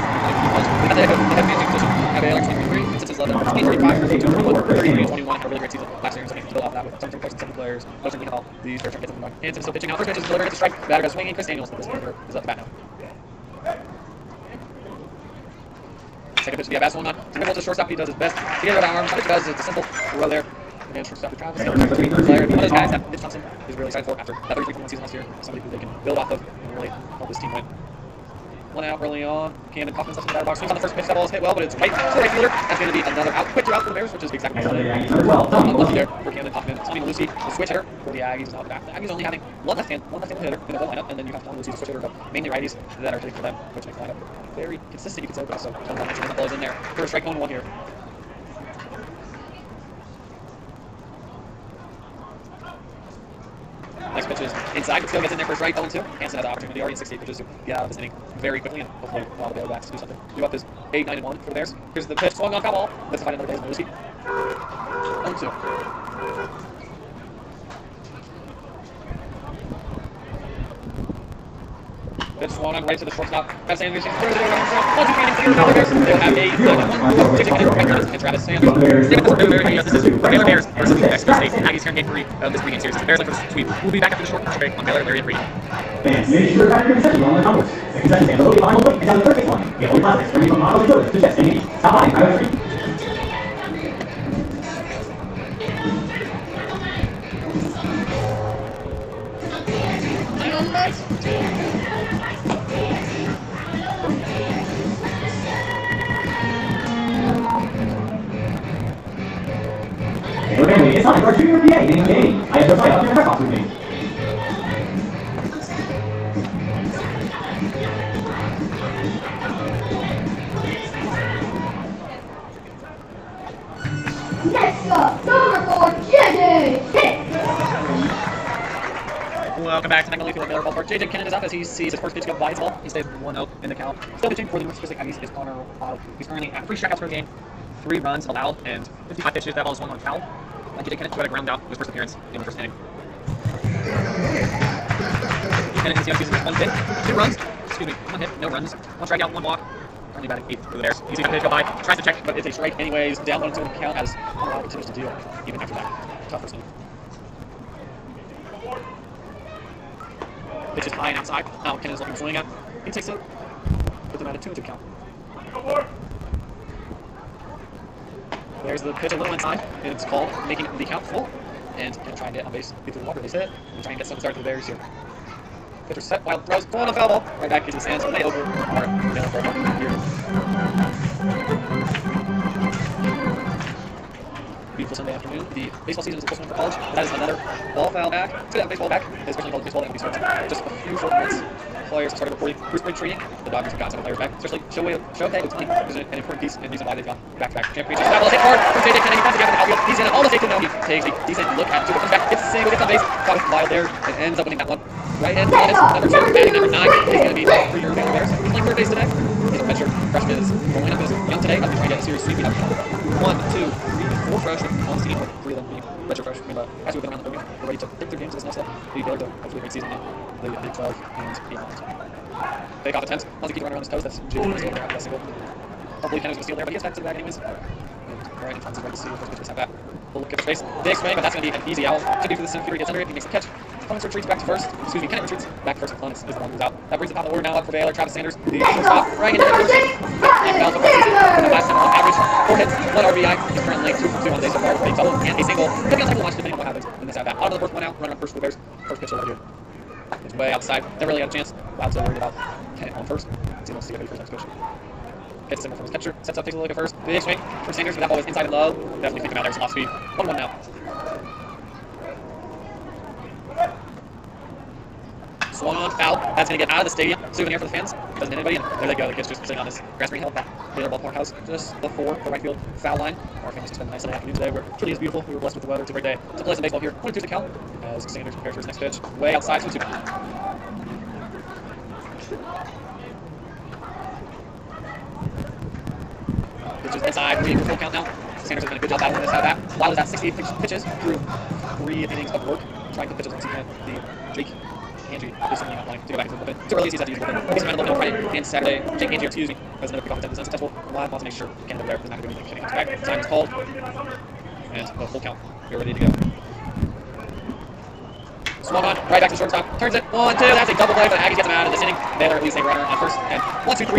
We got the head managing position at Baylor in 2023. Since his level, 2035, 33-21, had a really great season last year. So he's built off that with some coaching 7 players, coaching all these fair gets them going. Hansen still pitching now. First pitch is delivered, gets a strike. Batter goes swinging. Chris Daniels, the hitter, is up to bat now. Second pitch to the at-bat, swung on. Dribble to shortstop. He does his best to get it out of arms. What he does is it's a simple throw there. And shortstop to Travis. One of those guys that Mitch Thompson is really excited for after that 33-1 season last year. Somebody who they can build off of and really help this team win. One out early on. Camden Kaufman's left in the batter box. Swings on the first pitch. That ball is hit well, but it's right to the right fielder. That's going to be another out. Quick 2 out for the Bears, which is exactly what they did. Unlucky there for Camden Kaufman. Tommy Lucy, the switch hitter for the Aggies. Now the back. The Aggies only having one left-hand hitter in the whole lineup, and then you have Tommy Lucy, the switch hitter, but mainly righties that are hitting for them, which makes the lineup very consistent, you could say. So that ball is in there. First strike, 1-1 here. Next pitch is inside, but still gets in there for a strike, 0-2. Hansen has an opportunity already in 68 pitches to get out of this inning very quickly, and hopefully allow the Baylor backs to do something. Give up this 8-9-1 for the Bears. Here's the pitch, swung on, foul ball. Let's find another base on Lucy. 0-2. Pitch swung on right to the shortstop. Travis Sanders throws it over. 1-2 innings here. They'll have a 9-1. JJ Kennedy and Travis Sanders. This is Baylor Bears versus New Mexico State. Aggies here in Game 3 of this 3-game series. The Bears look for the sweep. We'll be back after the short break on Baylor Lariat Radio. Fans, make sure to back your concessions on the numbers. The concessions and the loading line will wait down the third base line. The only plastics ranging from models and builders to jets and Yankees. Stop by Highway 3. Baylor family, it's time for our junior PA name of the game. I have to play up to your press box with me. Next up, number 4, JJ Kennedy. Welcome back to Magnolia Field at Baylor Ballpark. JJ Kennedy is up as he sees his first pitch go by his ball. He stays 1-0 in the count. Still pitching for the New Mexico State Aggies is Connor Wild. He's currently at 3 strikeouts per game, 3 runs allowed, and 55 pitches. That ball is swung on a foul. JJ Kennedy got a ground out his first appearance in the first inning. Kennedy is the season with 1 hit, 2 runs. Excuse me, 1 hit, no runs, 1 strikeout, 1 walk. Currently batting 8th for the Bears. He's got a pitch go by, tries to check, but it's a strike anyways. Down 1-2 in the count as Colorado continues to deal even after that tough first inning. Pitch is high and outside. Now Kennedy's looking to swing at. He takes it. Puts him at a 2-2 count. There's the pitch a little inside. It's called, making the count full. And gonna try and get on base, get through the water base hit, and try and get some start to the Bears here. Pitcher set, wild throws, full on a foul ball. Right back into the stands, way over. Baylor for a here. Beautiful Sunday afternoon. The baseball season is the first one for college. That is another ball foul back. To that baseball back, especially college baseball, that would be starting just a few short months. Players started reporting through spring training. The Dodgers have got some players back, especially Shohei Ohtani is an important piece and reason why they've gone back-to-back championships. That ball is hit hard from JJ Kennedy. Comes together in the outfield. He's in it almost takes it now. He takes a decent look at it. Comes back, gets the single, gets on base. Caught it wild there, and ends up winning that one. Right hand, number 2, batting number 9. He's going to be for your Baylor Bears. He's playing third base today. He's a pitcher. Freshman is the lineup is young today. Up to try to get a series sweep. We have 1, 2, 3, 4 freshmen on the team, with 3 of them being redshirt freshmen. As we've been around the program, we're ready to pick their games to this next level. We Baylor to hopefully a great season in the Big 12 and beyond. They got the 10s. Once he keeps running around his toes, that's JJ Kennedy's over there after that single. Hopefully Kennedy's going to steal there, but he gets back to the bag anyways. And right in front, he's ready to see the first pitch was have that. We'll look at the space. Big swing, but that's going to be an easy out. Should be for the center fielder. He gets under it. He makes the catch. Clemens retreats back to first. Excuse me, Kennedy retreats back to first. Clemens is the one who's out. That brings the top of the order now up for Baylor. Travis Sanders, the shortstop, right into the first. The last time on average, 4 hits, 1 RBI. He's currently 2 for 2 on base so far with a double and a single. Could be on the watch depending on what happens in this at bat. Out of the first, 1 out, running up first for the Bears. First pitch over here. It's way outside. Never really got a chance. Wild's worried about Kennedy on first. He wants to get ready for his next pitch. Gets a single from his catcher. Sets up, takes a look at first. Big swing for Sanders, but that ball is inside and low. Definitely think him out there. Some off speed. 1-1 now. Swung on, foul. That's going to get out of the stadium. Souvenir for the fans. Doesn't hit anybody. And there they go. The kid's just sitting on this grass green hill at Baylor Ballpark House, just before the right field foul line. Our family's just spent a nice Sunday afternoon today where it truly is beautiful. We were blessed with the weather. It's a great day to play some baseball here. 22 to count as Sanders prepares for his next pitch. Way outside, 2-2. Pitches inside, 3 full count now. Sanders has done a good job battling this at bat. Wild is at 68 pitches through 3 innings of work. Trying to pitch once again. Jake Angie is certainly not wanting to go back into the bullpen. Too early, he's had to use the bullpen. He's around a little bit on Friday and Saturday. Jake Angie, excuse me, has another kickoff attempt that's unsuccessful. Wild wants to make sure Kennedy there is not going to do anything. Comes back. Time is called. And a full count. We're ready to go. Swung on, right back to the shortstop, turns it 1-2. That's a double play, but Aggies gets him out of this inning. Baylor leaves a runner on first, and 1-2-3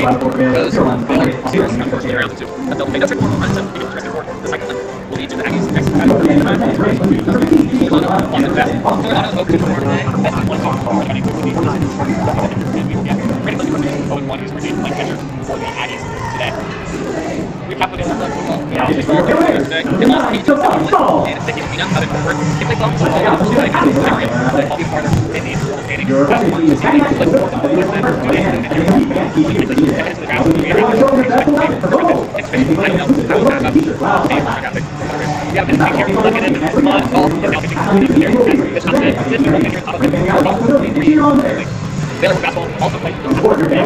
goes Baylor. Zeros on first, round to 2. A double play does take 4 more runs, and he gets interested for the cycle will lead to the Aggies next on the best. Open to the today. Best one song. Owen 1 who's received playing catcher for the Aggies today. Recap of the football. They lost 8-7 and 6 up in forward. If they bump the ball out, they'll be farther in the standings. Baylor Baseball also played the first game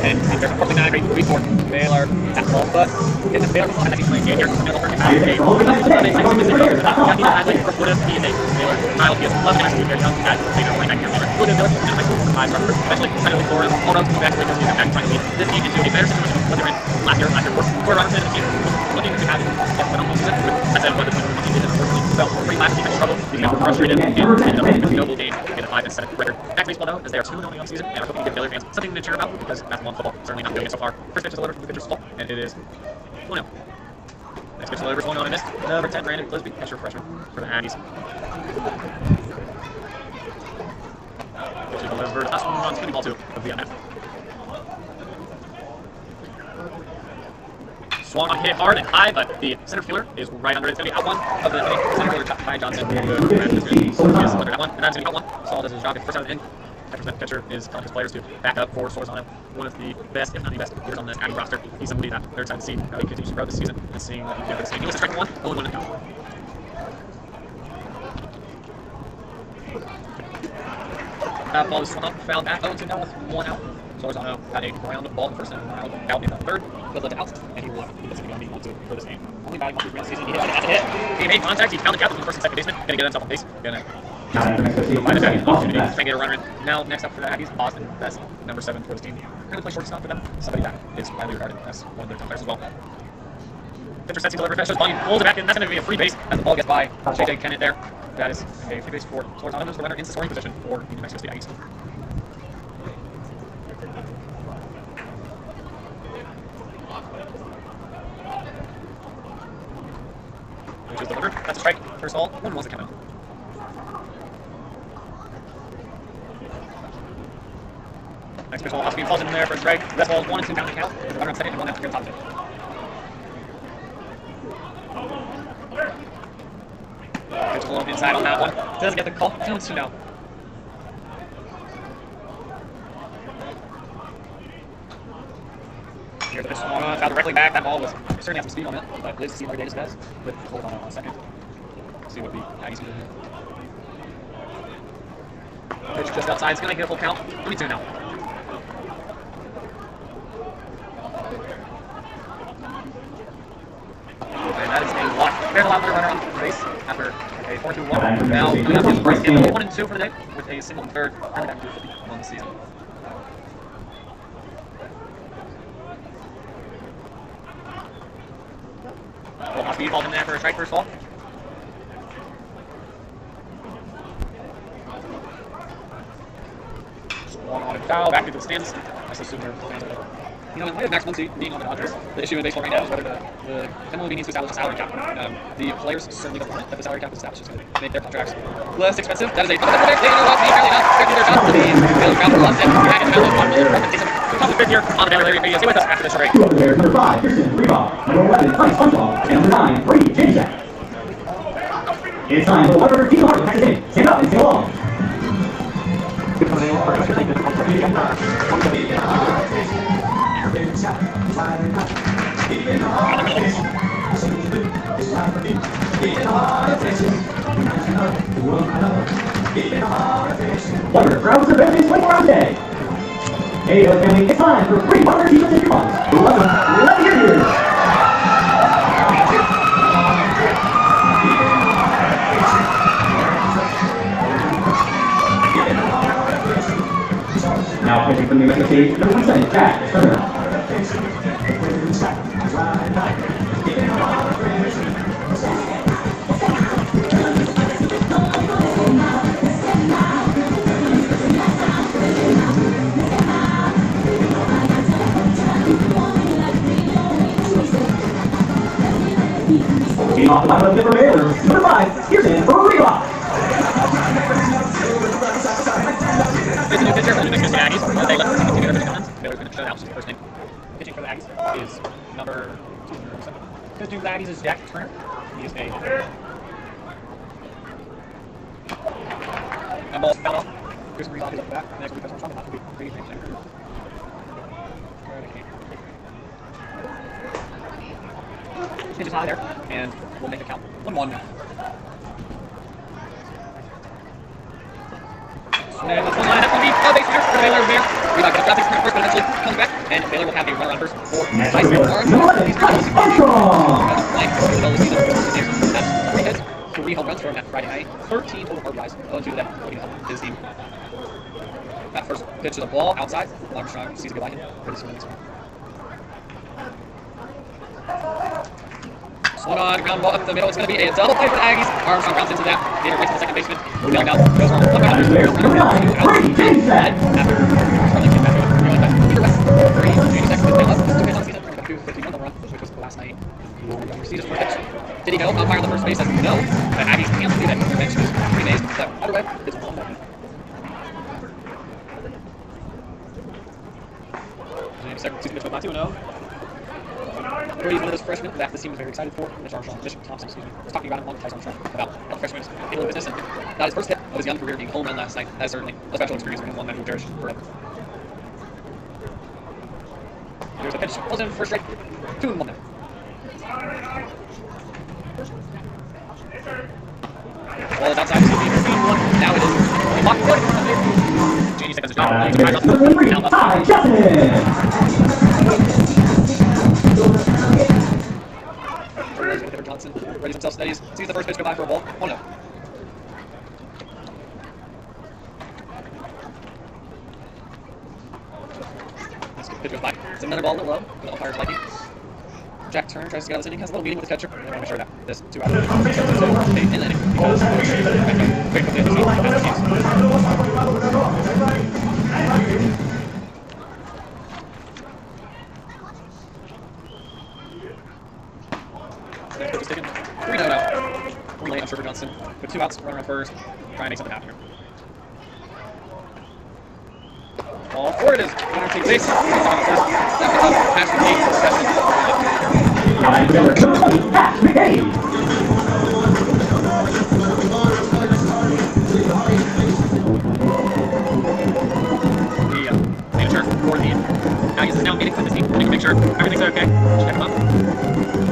and there's probably not a great week for Baylor Baseball, but it's a Baylor Baseball playing game here. Baylor Baylor Miles gets 11 guys to be very young at Baylor playing back here. Baylor eventually finally Flores all rounds coming back to Lakers back trying to lead this team into a better situation than they were in last year. Four runners in the team looking to have phenomenal season. I said what the team did unfortunately fell pretty last defense trouble. He got frustrated and ended up with a noble game in a 5-7 record. Back to baseball though, as they are 2-0 on the season and are hoping to give Baylor fans something to cheer about because basketball and football certainly not doing it so far. First pitch is delivered from the pitcher's stall, and it is 1-0. Next pitch delivered, 1-0 and missed. Number 10, Brandon Clisby, catcher freshman for the Aggies. Pitch is delivered, last one runs, spinning ball 2 of the net. Swung on, hit hard and high, but the center fielder is right under it. It's going to be out one of the inning. Center fielder chopped by Johnson. That one, and that's going to be out one. Saul does his job. First out of the inning. Catcher is telling his players to back up 4 scores on him. One of the best, if not the best, players on this Aggie roster. He's somebody that they're excited to see how he continues to grow this season and seeing what he can do this game. He was a strike 1, 0-1 to count. That ball is swung up, fouled back, 0-2 now with 1 out. Solorzano had a ground ball first and out in the third, but led to out, and he doesn't get on the 1-2 for this game. Only batting 1-2 for the season. He hit it, that's a hit. He made contact, he found the captain from the first and second baseman, gonna get himself on base, gonna find a second opportunity, try and get a runner in. Now, next up for the Aggies, Austin, that's number 7 for this team. Gonna play shortstop for them, somebody that is widely regarded as one of their top players as well. Pitcher sets, he delivers, shows volume, pulls it back in, that's gonna be a free base as the ball gets by JJ Kennett there. That is a free base for Solorzano, moves the runner into scoring position for the New Mexico State Aggies. Which is delivered. That's a strike. First ball. 1-1's the count. Next pitch ball. Osby falls in there for a strike. That ball is 1-2 down the count. Runner on second and 1 out to top of it. Pitch a little inside on that one. Doesn't get the call. 2-2 now. Here's the pitch swung on, foul directly back. That ball was certainly has some speed on it, but lives to see what Davis does with hold on second. See what the Aggies do here. Pitch just outside. It's going to get a full count. 3-2 now. And that is a walk. There's a lot of runner on base after a 4-2-1. Now, we have 1-2 for the day with a single and third. Running back to 50 on the season. Speed ball in there for a strike first ball. Swung on a foul, back into the stands. I assume they're you know, in light of Max Muncy being on the Dodgers, the issue in baseball right now is whether the MLB needs to establish a salary cap. The players certainly don't want it, but the salary cap is established is going to make their contracts less expensive. That is a top there. They don't know apparently not expecting their shots to be Baylor crowd loves it. Back in the middle of the bottom takes them top of the fifth here on the Baylor Lariat Radio. Stay with us after this break. Number 5, Kirsten, rebound. Number 11, Price, punch-ball. And number 9, Brady, change that. It's time for one over Team Hart. Pass it in. Stand up and sing along. Wonder, crowds of families 24 hours a day. Hey, family, it's time for free Wonder Team and coupons. Let's hear you. Now pitching from the Mexico State, number 1 Jack Estrada. Leading off the bottom of the fifth for Baylor, number 5, Pearson for relock. It's a new pitcher for the New Mexico State Aggies. They let continue their pitching comments. Baylor's going to shut out, which is the first name. Pitching for the Aggies is number 2. Pitching for the Aggies is Jack Turner. He is a... And ball's fouled off. Here's some relock is up the back. Next week, that's on not to be pretty great. Pitches high there, and we'll make it count. 1-1 now. And that's 1 line. That's going to be a base runner for the Baylor Bears. We might get a traffic sprint first, but eventually comes back, and Baylor will have a runner on first for Next Tyson for Baylor, number 11, Armstrong. That's 3 hits, 3 home runs from that Friday night, 13 total RBIs. 0-2 to them, looking to help his team. That first pitch to the ball outside. Armstrong sees a good line. Pretty soon. Swung on, ground ball up the middle. It's going to be a double play for the Aggies. Armstrong grounds into that. Gator right to the second baseman. Going out. Goes wrong. Number 9, Brady Jameson. After Charlie came back over. Peter West. 3. Jamie Sexton. They lost 2 hits on the season. 251 home run, which was the last night. Receives his first pitch. Did he go? Umpire on the first base says no. The Aggies can't do that. Their bench is 3 days. So either way, it's 1-1. Jamie Sexton sees the pitch go by 2-0. Brady's one of those freshmen that the team was very excited for. Bishop Thompson, was talking about him on Tyson Armstrong about how the freshman is able to business and got his first hit of his young career being home run last night. That is certainly a special experience and one that he will cherish forever. Here's a pitch, pulls in first strike, 2-1 now. Ball is outside, it's going to be 2-1. Now it is a block play. Genie seconds his job. Johnson ready himself steadies, sees the first pitch go by for a ball. 1-0. This pitch goes by. It's another ball a little low for the umpire's liking. Jack Turner tries to get out of this inning, has a little meeting with his catcher. And I'm make sure that this 2 out of 3 turns into an inning because very quickly this team has the teams. Next pitch is taken. 3-0 out. 1 late on Trevor Johnson. With 2 outs, runner on first. Try and make something happen here. Ball forward it is. Winner takes base. Pass from Kate. The manager for the Aggies is now meeting with this team. They can make sure everything's okay. Check them up. I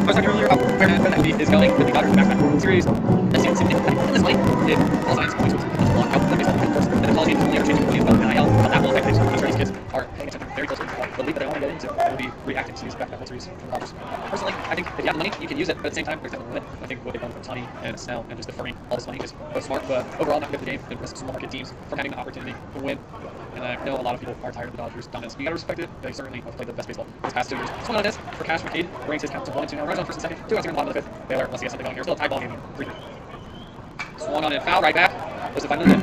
was talking earlier about where that is going with the Dodgers back-to-back series. That seems significant. And this way, if all signs point towards the block out, that baseball course, then the college team only ever changes the about NIL, but that will affect things. I'm sure these kids are paying attention very closely. The league that they want to get into will be reacting to these back-to-back series from the Dodgers. Personally, I think if you have the money, you can use it, but at the same time, there's that limit. I think what they've done with Tani and Snell and just deferring all this money is both smart, but overall not good for the game and risks small market teams from having the opportunity to win. And I know a lot of people are tired of the Dodgers' dominance. You gotta respect it. They certainly have played the best baseball this past 2 years. Swing on this for Cash McCade. Brings his count to 1-2 now. Runs on first and second. 2 outs here in the bottom of the 5th. Baylor, let's get something going here. Still a tie ball game. 3. Swung on and foul right back. Was it finally in?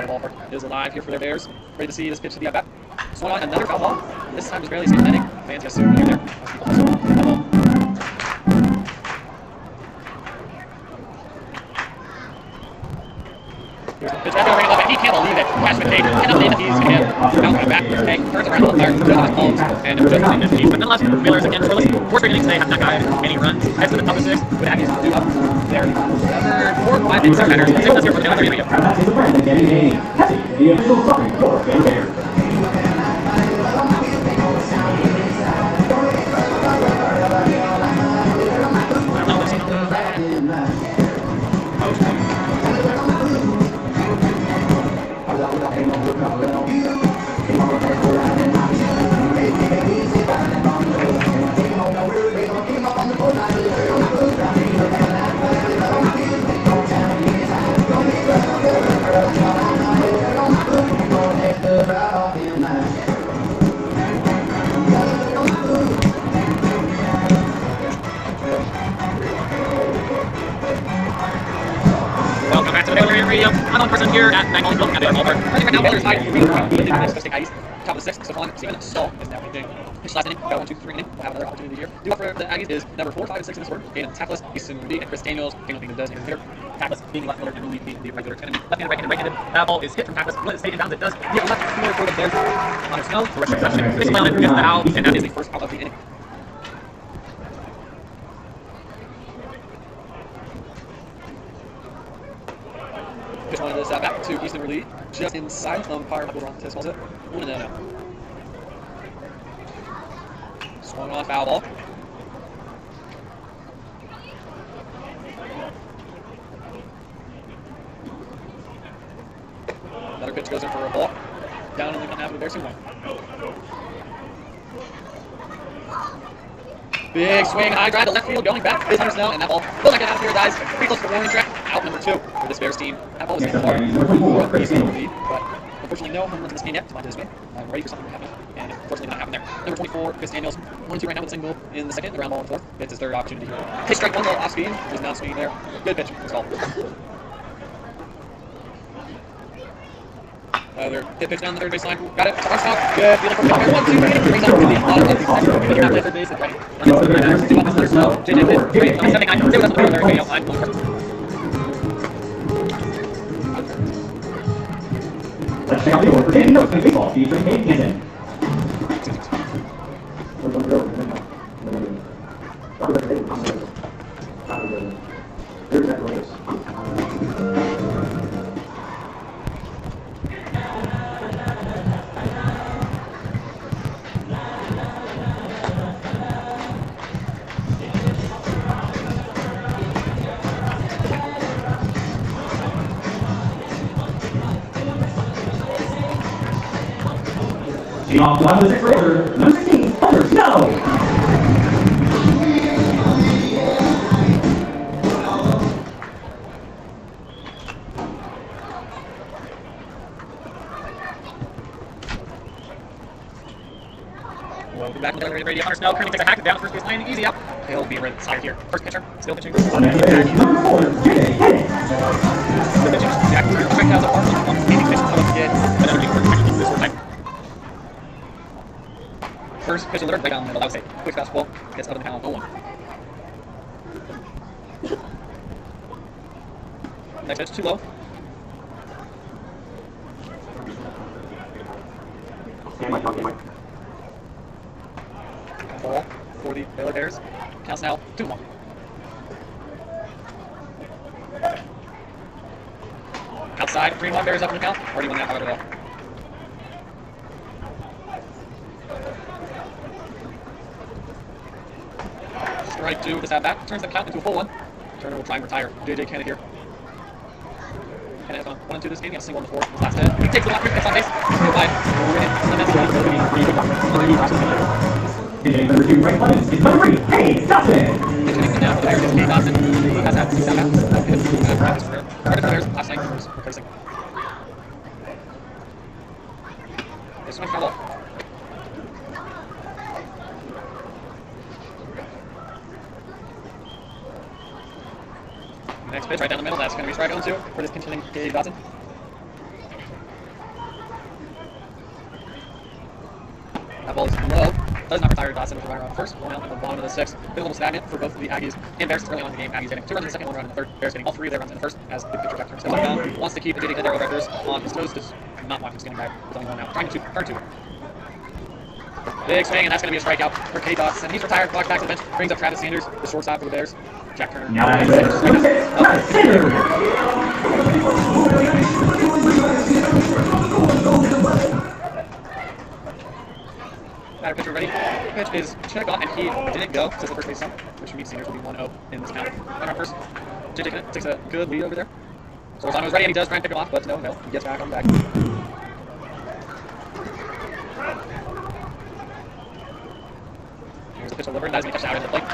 Ballpark is alive here for their Bears. Ready to see this pitch to the at-bat. Swung on another foul ball. This time was barely escaped inning. Fans got sued there. Here's the pitch. That's going to bring it up. He can't believe it. Cash McCade cannot believe that he's going to get bounced back. Okay, turns around the umpire, goes on his palms, and just in this team. But nonetheless, Baylor's again scoreless. 4 straight innings today have not gotten any runs. Heads to the top of 6 with Aggies 2 up there. Number 4, 5, and 6 batters. 6 here for the Baylor. Here we go. The official starting for Baylor Bears. Carson here at Magnolia Field at Baylor Ballpark. I think right now Baylor's high 3-1 State Aggies. Top of the 6th, so far Steven Stahl is now pitching his last inning. Got 1, 2, 3 inning. We'll have another opportunity here. Due up for the Aggies is number 4, 5, and 6 in this order. Galen Tackless, Easton Rudy, and Chris Daniels. Daniels being the designated hitter. Tackless being left fielder, and Rudy being the regular. It's going to be left-handed, right-handed, right-handed. That ball is hit from Tackless. Let it stay inbounds. It does. The left fielder for there. Hunter Snow, the rest of the touchdown. This mounted gets the out, and that is the first out of the inning. Just wanted this back to Easton Rudy, just inside umpire Michael Rontes calls it 1-0. Swung on foul ball. Another pitch goes in for a ball. Down in the half of the Bears 2-1. Big swing, high drive to left field, going back. Is Hunter Snow, and that ball will not get out of here, guys. Pretty close to the warning track. Out number 2 for this Bears team. That ball is too far for Easton Rudy, but unfortunately no home runs in this game yet. Come on to this game. I'm ready for something to happen, and unfortunately not happen there. Number 24, Chris Daniels, 1-2 right now with a single in the second. The ground ball in the 4th. It's his 3rd opportunity here. Hit strike 1 ball off speed. Was not swinging there. Good pitch. It's called. Another hit pitch down the 3rd baseline. Got it. Starts out. Good. Feeling for 1, 2, 3. Brings up really a lot of the second. Picking up the 3rd base. It's ready. JJ pitch. 79. 0 down the 3rd. Very outside. Let's check out the order for Danny Notes in baseball. Featuring Kate Hansen. Team off the bottom of the 6th order, number 16, Hunter Snow. Welcome back to Baylor Radio. Hunter Snow currently takes a hack down the first baseline. Easy out. He'll be retired here. First pitcher, still pitching. On next batter, number 4, JJ Hennig. The pitching. Jack strike out the park. Standing pitch out of the kid. And then we're going to this time. First pitch delivered right down the middle. I would say quick fastball gets out of the panel. 0-1. Next pitch too low. Ball for the Baylor Bears. Counts now 2-1. Outside, 3-1 Bears up in the count. 41 now, however, though. Strike 2 with this at bat. Turns the count into a full 1. Turner will try and retire. JJ Kennedy here. Kennedy has gone 1-2 this game. He has a single in the 4th. His last hit. He takes the left, gets on base. Go by. Hitting number 2, right buttons, is number 3, Hey Dawson. Pitching now for the Bears is Hey Dawson. He has had 6 at-bats. Practice for the Bears last night. Replacing. This one foul ball. Next pitch right down the middle. That's going to be strike 0-2 for this continuing Hey Dawson. That ball is low. Does not retire. Dawson with a runner on first. 1 out in the bottom of the 6th. Been a little stagnant for both of the Aggies and Bears early on in the game. Aggies getting 2 runs in the second, 1 run in the 3rd. Bears getting all 3 of their runs in the 1st as the pitcher Jack turns his down. Wants to keep the JD Hitter records on his toes. Does not want him standing back. With only 1 out. Trying to turn 2. Big swing, and that's going to be a strikeout for K. Dawson. He's retired. Walks back to the bench. Brings up Travis Sanders, the shortstop for the Bears. Jack Turner. Now that is number 6, Travis Sanders. Batter pitcher ready. Pitch is checked on, and he didn't go to the first base stump, which means Sanders will be 1-0 in this count. Runner on first. JJ takes a good lead over there. So Lozano's ready, and he does try and pick him off, but no. He gets back on the back. Here's the pitch delivered. That is going to catch out into the plate.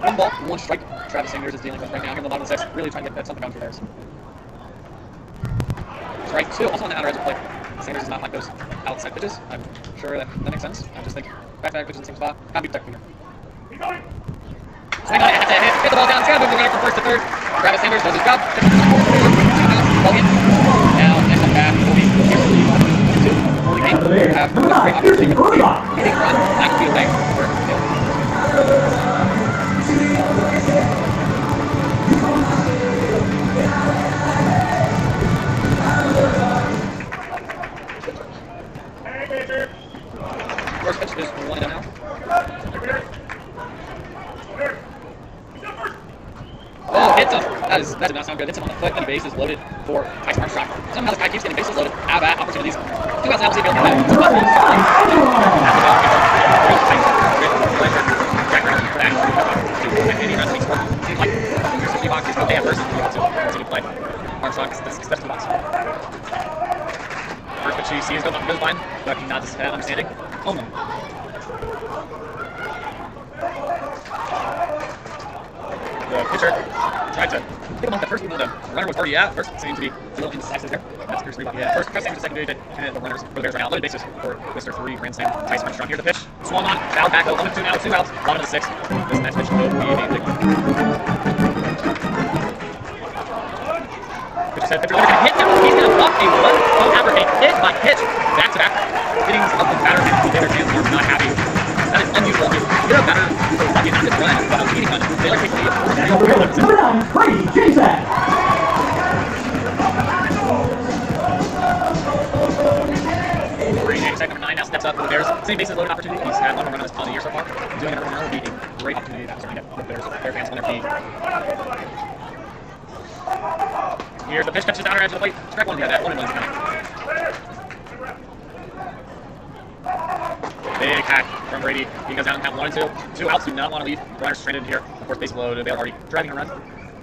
1 ball, 1 strike. Travis Sanders is dealing with right now here in the bottom of the 6th. Really trying to get something going for Bears. Strike 2, also on the outer edge of the plate. Sanders does not like those outside pitches. I'm sure that makes sense. I just think back-to-back pitches in the same spot. Gotta be protected here. Swing on it, has to hit the ball down. It's gotta move the runner from first to third. Travis Sanders does his job. Ball in. Now Bears. Number 9, Pearson Rubioff. Hitting run, 9 feet away. First pitch is 1 down now. Oh, hits him. That did not sound good. Hits him on the foot, and the base is loaded for Tyson Armstrong. Somehow this guy keeps getting bases loaded. Out of that opportunities. 2 outs now. See if he'll get Armstrong steps to the box. First pitch he sees goes blind, but he nods his head, understanding. Owen. The pitcher tried to pick him off at first, even though the runner was already out. First seemed to be a little indecisive there. That's Pierce Reebok. Yeah, first pressing to second base, and the runners for the Bears right now. Loaded bases for Mr. 3 Grand Slam Tyson Armstrong. Here's the pitch. Swung on, foul back, 1-2 now, 2 outs, bottom of the 6th. This next pitch will be a big one. Pitcher said, pitcher gonna hit him. He's gonna buck a 1-0 after a hit by pitch. Back to back. Hittings of the batter, and the Baylor fans are not happy. That is unusual. Get a batter for lucky not just run, but a leading run. Baylor takes the lead. Number 9, Brady Jason. Brady Jason, number 9, now steps up for the Bears. Same bases loaded opportunity. He's had 1 home run on this year so far. Doing another run would be a great opportunity to certainly get the Bear fans on their feet. Here's the pitch, catches down edge of the plate. Strike 1, yeah, that 1-1 is coming. Big hack from Brady. He goes down and have 1-2. 2 outs, do not want to lead. Runners stranded here. Of course, base loaded. They're already driving a run.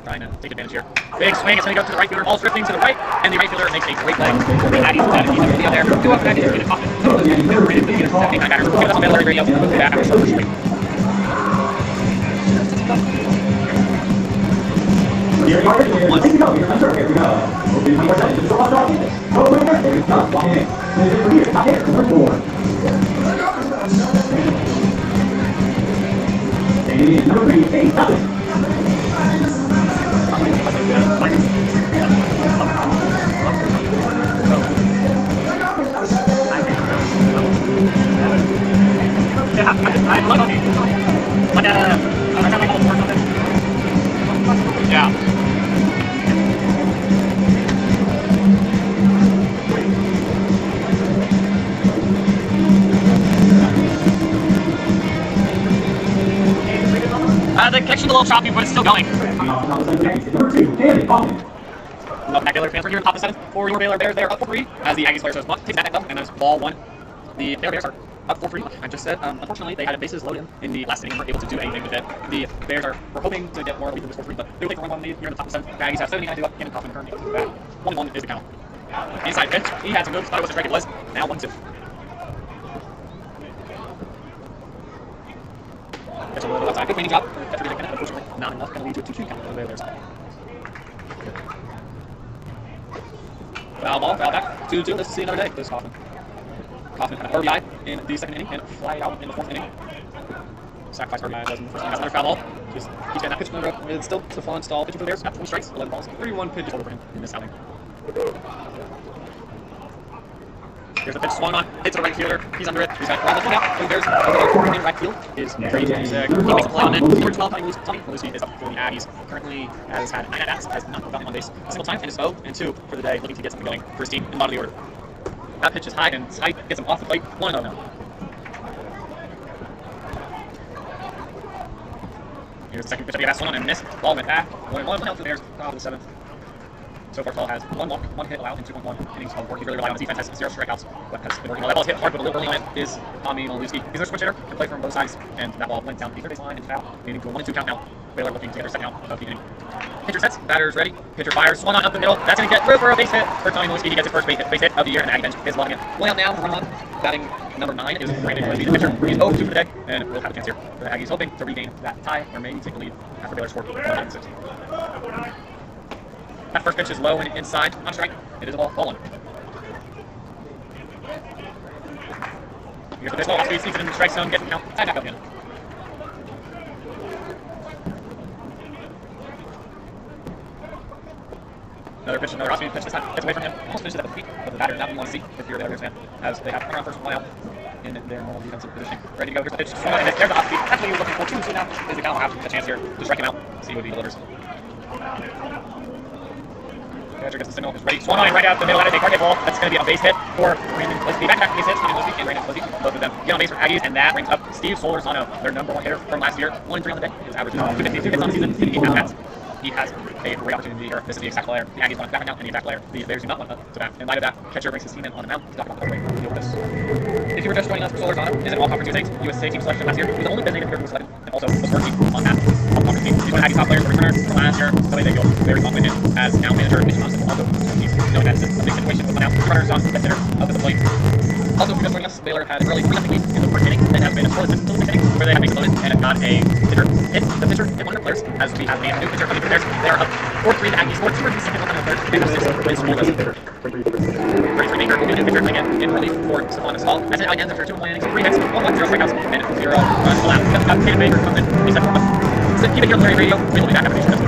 Trying to take advantage here. Big swing. It's going to go to the right fielder. Ball's drifting to the right. And the right fielder makes a great play for the Aggies. He's going to be out there. 2 up for Aggies. He's going to top it. Batters. Give us on Baylor Radio. We'll be back after the first swing. Here we go. Here we go. Here we go. Open 4 seconds. Go on, go. Go in there. There we go. Walk in. Finish it from here. Top hitter. Number 4. And number 3. Hey, stop it. I love it. Like yeah. The connection's a little choppy, but it's still going. Number 2, David Coffin. Welcome back, Baylor fans. We're here in top of the 7th for your Baylor Bears. They're up 4-3 as the Aggies player shows takes that up, and there's ball 1. The Baylor Bears are up 4-3. I just said, unfortunately, they had bases loaded in the last inning and weren't able to do anything with it. The Bears were hoping to get more lead than this 4-3, but they will take the run lead here in the top of the 7th. The Aggies have 79 up, and Coffin currently up to the bat. 1-1 is the count. Inside pitch. He had some moves. Thought it was a strike. It was. Now 1-2. Pitch a little outside. Good waiting job. Catcher getting it. Unfortunately, not enough. Going to lead to a 2-2 count for the Bears. Foul ball. Foul back. 2-2. Let's see another day. This Coffin. Coffin had an RBI in the 2nd inning and fly out in the 4th inning. Sacrifice RBI does in the 1st inning. That's another foul ball. Just keeps getting that pitch from the road. It's still a full install. Pitching for the Bears. Got 20 strikes, 11 balls, 31 pitches over for him in this outing. Here's the pitch swung on, hits the right fielder. He's under it. He's got around the out. And there's over in right field is Brady. He makes a play on it. Number 12, Tommy Maluski is up for the Aggies. Currently has had 9 at-bats, has not gotten on base a single time, and is 0-2 for the day, looking to get something going for his team in the bottom of the order. That pitch is high, and high gets him off the plate. 1-0 now. Here's the second pitch. That's one and missed. Ball went back. 1-1. 1 out for the Bears. Top of the 7th. So far, Paul has 1 walk, 1 hit allowed, and 2.1 innings of work. He really relied on his defense, has 0 strikeouts, but has been working well. That ball is hit hard, but a little early on it is Tommy Maluski. He's a switch hitter, can play from both sides, and that ball went down the 3rd base line and foul, leading to a 1-2 count now. Baylor looking to get their 2nd out of the inning. Pitcher sets, batter's ready, pitcher fires, swung on up the middle. That's going to get through for a base hit for Tommy Maluski. He gets his first base hit of the year, and the Aggie bench is loving it. 1 out now, run on. Batting number 9 is Brandon Lindsey, the pitcher. He's 0-2 for the day, and we'll have a chance here. The Aggies hoping to regain that tie, or maybe take the lead after Baylor scored 1-6. That first pitch is low and inside, on strike. It is a ball, 1. Here's the baseball, off speed, sneaks it in the strike zone, gets the count, tie back up again. Another pitch, another off-speed pitch this time. Gets away from him. Almost finishes at the feet of the batter. Now you want to see if you're the Lariat fan, as they have runner on first, one out in their normal defensive positioning. Ready to go. Here's the pitch. Swung on, and there's the off-speed. That's what he was looking for too. So now is the count will have a chance here to strike him out. See what he delivers. Catcher gets the signal. Is ready. Swung on right out the middle. That is a target ball. That's going to be a base hit for Brandon Lisby. Back base hits. Brandon Lisby and Brandon Lisby. Both of them get on base for Aggies, and that brings up Steve Solorzano, their #1 hitter from last year. 1-3 on the day. His average is 252 hits on the season. 8 at-bats. He has a great opportunity here. This is the exact player. The Aggies want to back now, and the exact player. The Bears do not want to back. In light of that, catcher brings his team in on the mound to talk about the way to deal with this. If you were just joining us, Solorzano is an all-conference USA team selection last year. He was the only designated hitter who was selected, and also was working on that all-conference team. He's one of Aggies' top players, the returner from last year. So they feel very confident in him as now manager. Mitch Thompson will also knowing that this is a big situation with one out. Runners on the center of the plate. Also, if you're just joining us, Baylor had an early 3-0 lead in the first inning that has been a scoreless until the sixth inning, where they have base loaded and have got a pitcher hit. The pitcher hit one of their players, as we have a new pitcher coming through theirs. They are up 4-3. The Aggies scored 2 release second, 1 on the third. They have 6 wins scoreless. 33 Baker will be a new pitcher coming in relief for Savannah Stahl. As it ends after 2 1 innings, 3 hits, 1 0 strikeouts, and 0 runs allowed. Tatum Baker comes in. He's at 1. So keep it here on Lariat Radio. We will be back after these minutes.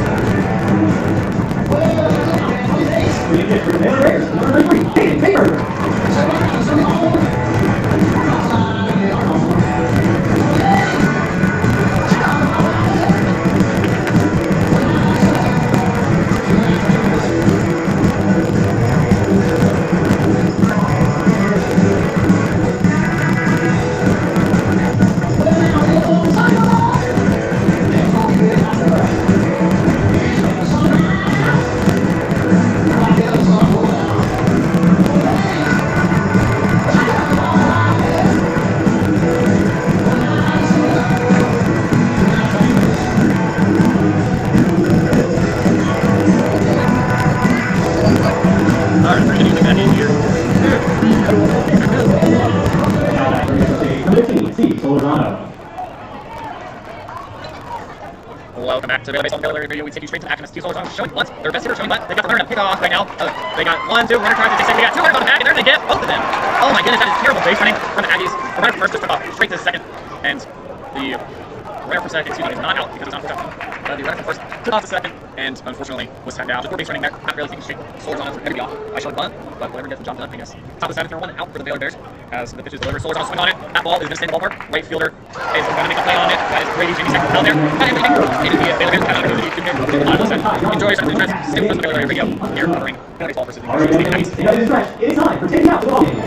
Welcome back to Baylor Baseball. Baylor Lariat Radio. We take you straight to action. Steve Solorzano showing bunt. Their best hitter showing bunt. They got the runner to pick off right now. They got 1, 2 runner tries to take second. They got 2 runners on the back, and there they get both of them. Oh my goodness, that is terrible base running from the Aggies. The runner first just took off straight to the second, and the runner for second, is not out because it's not for second. The runner for first took off the second, and unfortunately was tagged out. Just 4 base running there. Not really taking straight. Solorzano for every off. I showed bunt, but whatever gets the job done, I guess. Top of the 7th, 1 out for the Baylor Bears as the pitch is delivered. Solorzano swing on it. That ball is going to stay in the ballpark. Right fielder is going to make a play on it. That is Brady Jamie second out there. Enjoy your interest. Stay with us on Baylor Radio here covering Baylor Baseball versus the University of Aggies. It is time for taking out the ball game.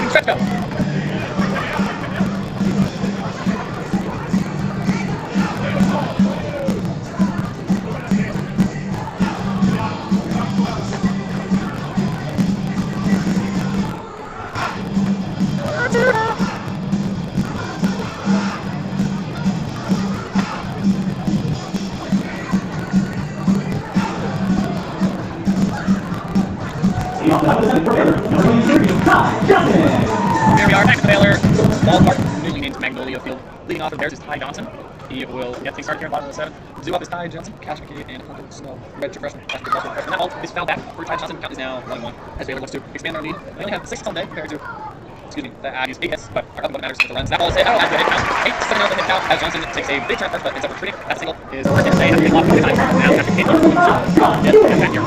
Stretch go. Here we are back at the Baylor Ballpark, newly named Magnolia Field. Leading off of theirs is Ty Johnson. He will get things started here in bottom of the 7th. Due up is Ty Johnson, Cash McKay, and Hunter Snow. Red freshman. That ball is fouled back for Ty Johnson. Count is now 1-1 as Baylor looks to expand their lead. They only have 6 hits on the day compared to, the Aggies 8 hits, but are up what matters with the runs. That ball is hit. As the hit count. 8-7 out the hit count as Johnson takes a big turn first, but ends up retreating. That single is first hit today. Has to be blocked 2 times. Now Cash McKay goes back here.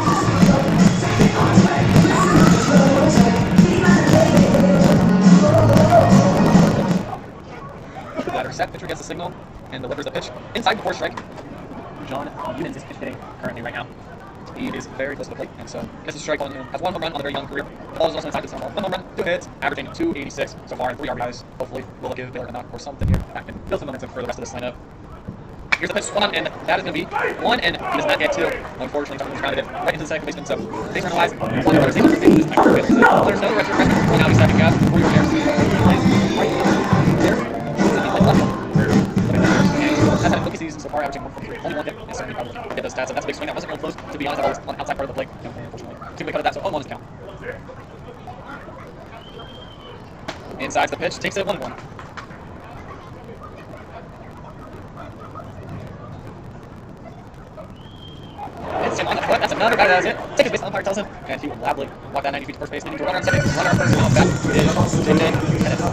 Set pitcher gets the signal and delivers the pitch inside before strike. John Ewan is pitch hitting currently right now. He is very close to the plate, and so gets a strike on him. Has 1 home run on a very young career. The ball is also inside the center ball. 1 home run, 2 hits, averaging 286 so far, and 3 RBIs. Hopefully, will give Baylor a knock or something here back and build some momentum for the rest of this lineup. Here's the pitch, swung on, and that is going to be 1, and he does not get 2. Unfortunately, Johnson grounded it right into the second baseman, so base runner wise, one of the others able to take this time for Baylor. There's no retro freshman pulling out his second guy for your Bears. That's had a rookie season so far, averaging 143. Only 1 hit, and certainly probably get those stats. And that's a big swing. That wasn't real close, to be honest. That was on the outside part of the plate. Unfortunately, team cut of that, so 0-1 is count. Inside the pitch, takes it 1-1. It's him on the foot. That's another guy that has it. Take his base, umpire tells him, and he will gladly walk down 90 feet to first base, leading to a runner on second. Runner on first, and on back is JJ.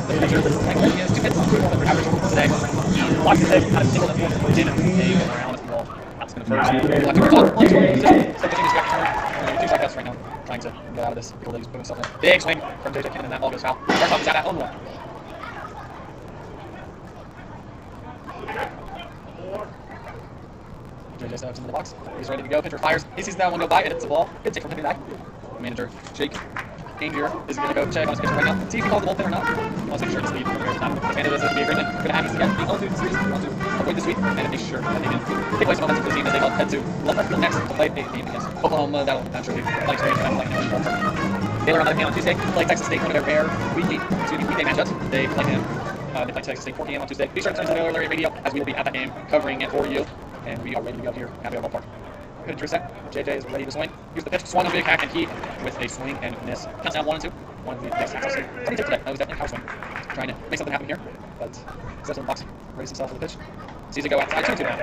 The pitcher, he has 2 hits, for average today. He walks his head out of single left field, Jim, they go around the ball. That's going to first. Left to first, 1, 2, 3, so the change back to turn. 2 strikeouts right now, trying to get out of this. People that he's putting himself in. Big swing from JJ Cannon, and that ball goes foul. Starts off is at home run. JJ steps into the box. He's ready to go. Pitcher fires. He sees that one go by, and it's a ball. Good take from him back. Manager Jake Danger is going to go check on his pitcher right now. See if he calls the bullpen or not. He wants to make sure it's lead for the first time. Expanded this to be agreement. We're going to have these again. The 0-2 series. We want to avoid this week and make sure that they can take away some momentum for the team as they head to left field next to play a game against Oklahoma. That will naturally be playing experience for them playing in the Baylor on the other hand on Tuesday. Play Texas State, one of their rare weekday matchups. They play him. They play Texas State 4 p.m. on Tuesday. Be sure to turn to the Baylor Lariat Radio as we will be at that game covering it for you. And we are ready to go here at Baylor Ballpark. Good pitcher set. JJ is ready to swing. Here's the pitch. Swung on big hack, and he, with a swing and miss, counts down 1 and 2. One of the best hacks I've seen. Something today. That was definitely a power swing. Trying to make something happen here, but steps in the box, raises himself for the pitch. Sees it go outside. 2-2 now.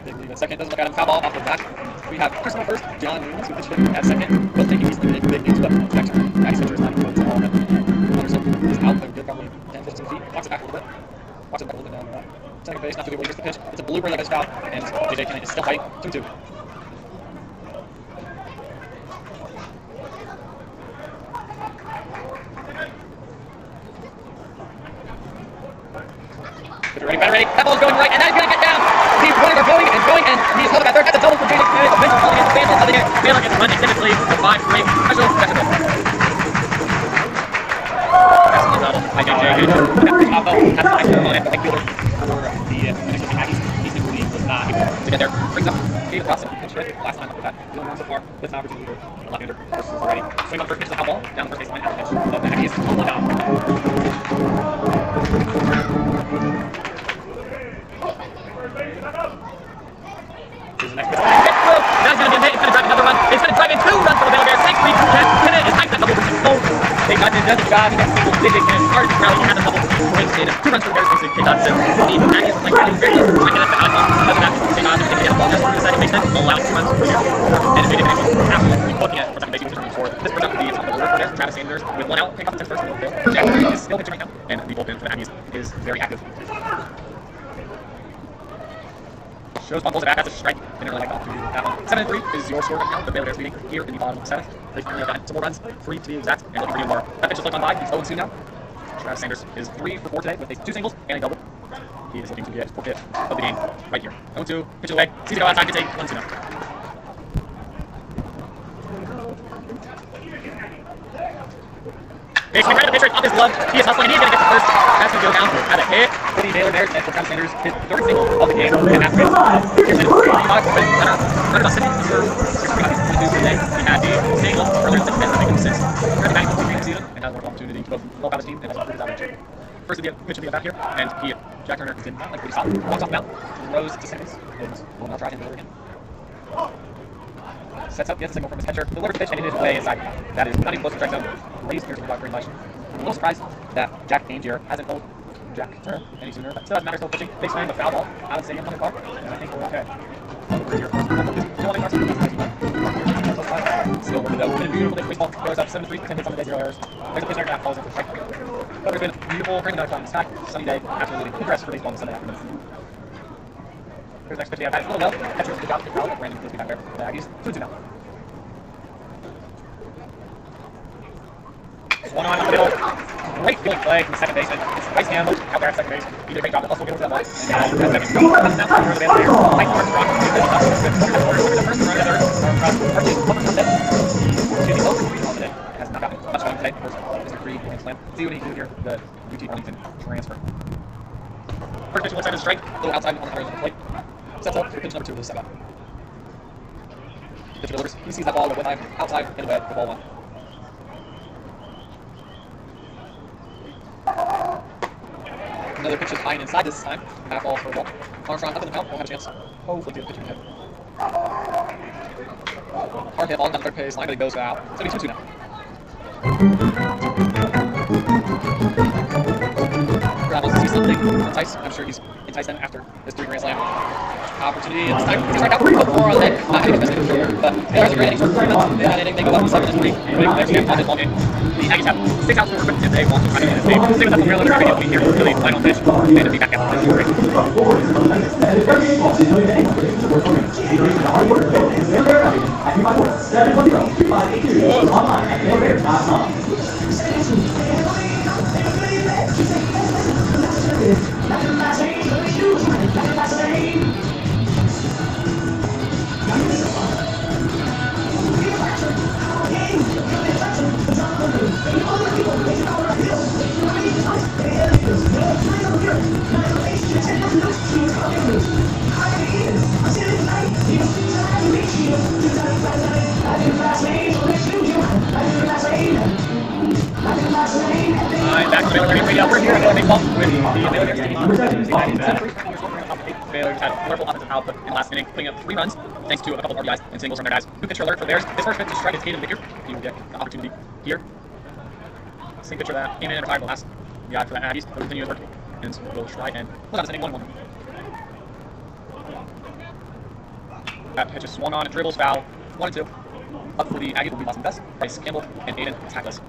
Big lead at second. Doesn't look at him. Foul ball off the bat. We have Carson at first. John Williams who pitched him at second. Both taking easily big games, but back to Maddie's pitcher is not even to all of them. Anderson is out, but good, probably 10-15 feet. Walks it back a little bit. Walks it back a little bit down. Second base, not too good when he gets the pitch. It's a blooper that goes foul, and JJ Kennedy is still fighting. 2-2. Ready, ready. That ball's going right, and now he's going to get down. He's running or going, and he's held up at third. That's a double for JJ Kennedy. Eventually calling it. Baylor calling it. Baylor gets one extended lead for 5 straight. Special basketball. That's the double by JJ. That's the top though. That's the extra on it. Thank you for the Minnesota Aggies. He's the lead was not able to get there. Brings up David Carson. Pitch hit last time after that. Doing one so far with an opportunity for a left-hander. Carson is already. Swing on first pitch to the foul ball. Down the first baseline at the pitch. Of the Aggies. 1-1 down. Here's the next pitch. Now he's going to be a hit. It's going to drive another run. It's going to drive in 2 runs for the Baylor Bears. Thanks, 3-2. Kennedy is hyped that double for 6 goals. They got it, does the job. He got single. JJ Kennedy started to rally. He had a double. Points in 2 runs for the Bears. Basically, they got 7. The Aggies like that. Very good. Like that. Doesn't have to take on. They have a ball just for the second baseman. Allow 2 runs for here. And JJ Kennedy is absolutely looking at for second base. He was looking for. This brings up the top of the order for there. Travis Sanders with 1 out. Pick up the first. Jack is still pitching right now. And the bullpen for the Aggies is very active. Shows bumbles it back. That's a strike. Didn't really like that one. 7-3 is your score right now. The Baylor Bears leading here in the bottom of the 7th. They've got some more runs, 3 to be exact, and looking for even more. That pitch is looking on by. He's 0-2 now. Travis Sanders is 3 for 4 today with 2 singles and a double. He is looking to get 4th hit of the game right here. 0-2, pitch it away. Sees it go outside. Gets a 1-2 now. Big swing right at the pitcher, off his glove. He is hustling, and he's going to get the first. That's going to go down at a hit for the Baylor Bears, and for Travis Sanders, his 3rd single of the game. And that's it. Here's the runner about 7 for 6 today. He had the single earlier in the 5th, making 6. Currently batting for 2 games season, and has more opportunity to both help out his team and also improve his average. First of the pitch will be back here, and Jack Turner is in like pretty solid. Walks off the mound, throws to seconds, and will now try him over again. Sets up, gets a signal from his catcher, delivers the pitch, and it is way inside. That is not even close to strike zone. Raised here to the very much. I'm a little surprised that Jack Danger hasn't told Jack Turner any sooner. But still doesn't matter, still pitching. Big swing, but foul ball out of the stadium on the car, and I think we're okay. Still working though. Been a beautiful day for baseball. Goes up 7-3, 10 hits on the day, 0 errors. There's a pitch that falls into the strike. But it's been a beautiful, great night on the sky. Sunny day, absolutely good rest for baseball on Sunday afternoon. Here's the next pitch we have. It's a little well. Catcher, good job. Good crowd. Brandon Frisbee back there. The Aggies 2-2 now. 1-on up the middle. Great feeling play from the second baseman. It's the right hand out there at second base. He did a great job to hustle, get over to that line. And now that's second. That's now for the Baylor Bears. Tight mark, rock. The first run to third. Archie, one from the Jimmy Wilson, 3 today. Has not gotten much fun today. Mr. Creed, grand slam. See what he can do here. The UT Arlington transfer. First pitch looks like a strike. A little outside on the other end of the plate. Sets up pitch number 2 of the setup. Pitcher delivers. He sees that ball go with outside in the bed. The ball 1. Another pitch is high and inside this time. Half ball for a ball. Armstrong up in the mount. Won't have a chance. Hopefully, get the pitcher in the head. Hard hit ball down the third base line, but it goes out. It's going to be 2-2 now. Travels, sees something entice. I'm sure he's enticed them after this 3 grand slam opportunity. And this time, he's right out. 4 on the head. Not hitting his best pitch, but they are great innings. 3 runs. They're not inning. They go up 7-3. They're staying on this ball game. The Aggies have 6 outs to work with if they want to try to win this game. Stay with us. We're going to be here for the final pitch and to be back after this break. Back to Baylor Lariat Radio. We're here at Baylor Baseball with the Baylor Bears taking on the Baylor had a wonderful offensive output in the last inning, putting up 3 runs thanks to a couple of RBIs and singles from their guys. New pitcher alert for the Bears. This first pitch is strike. It's Iker. He will get the opportunity here. Same pitcher that came in and retired the last guy for the Aggies. He'll continue his work and we'll try and close out this inning 1-1. That pitch is swung on and dribbles foul. 1-2. Up for the Aggies will be Boston Best, Bryce Campbell, and Aiden Tackless.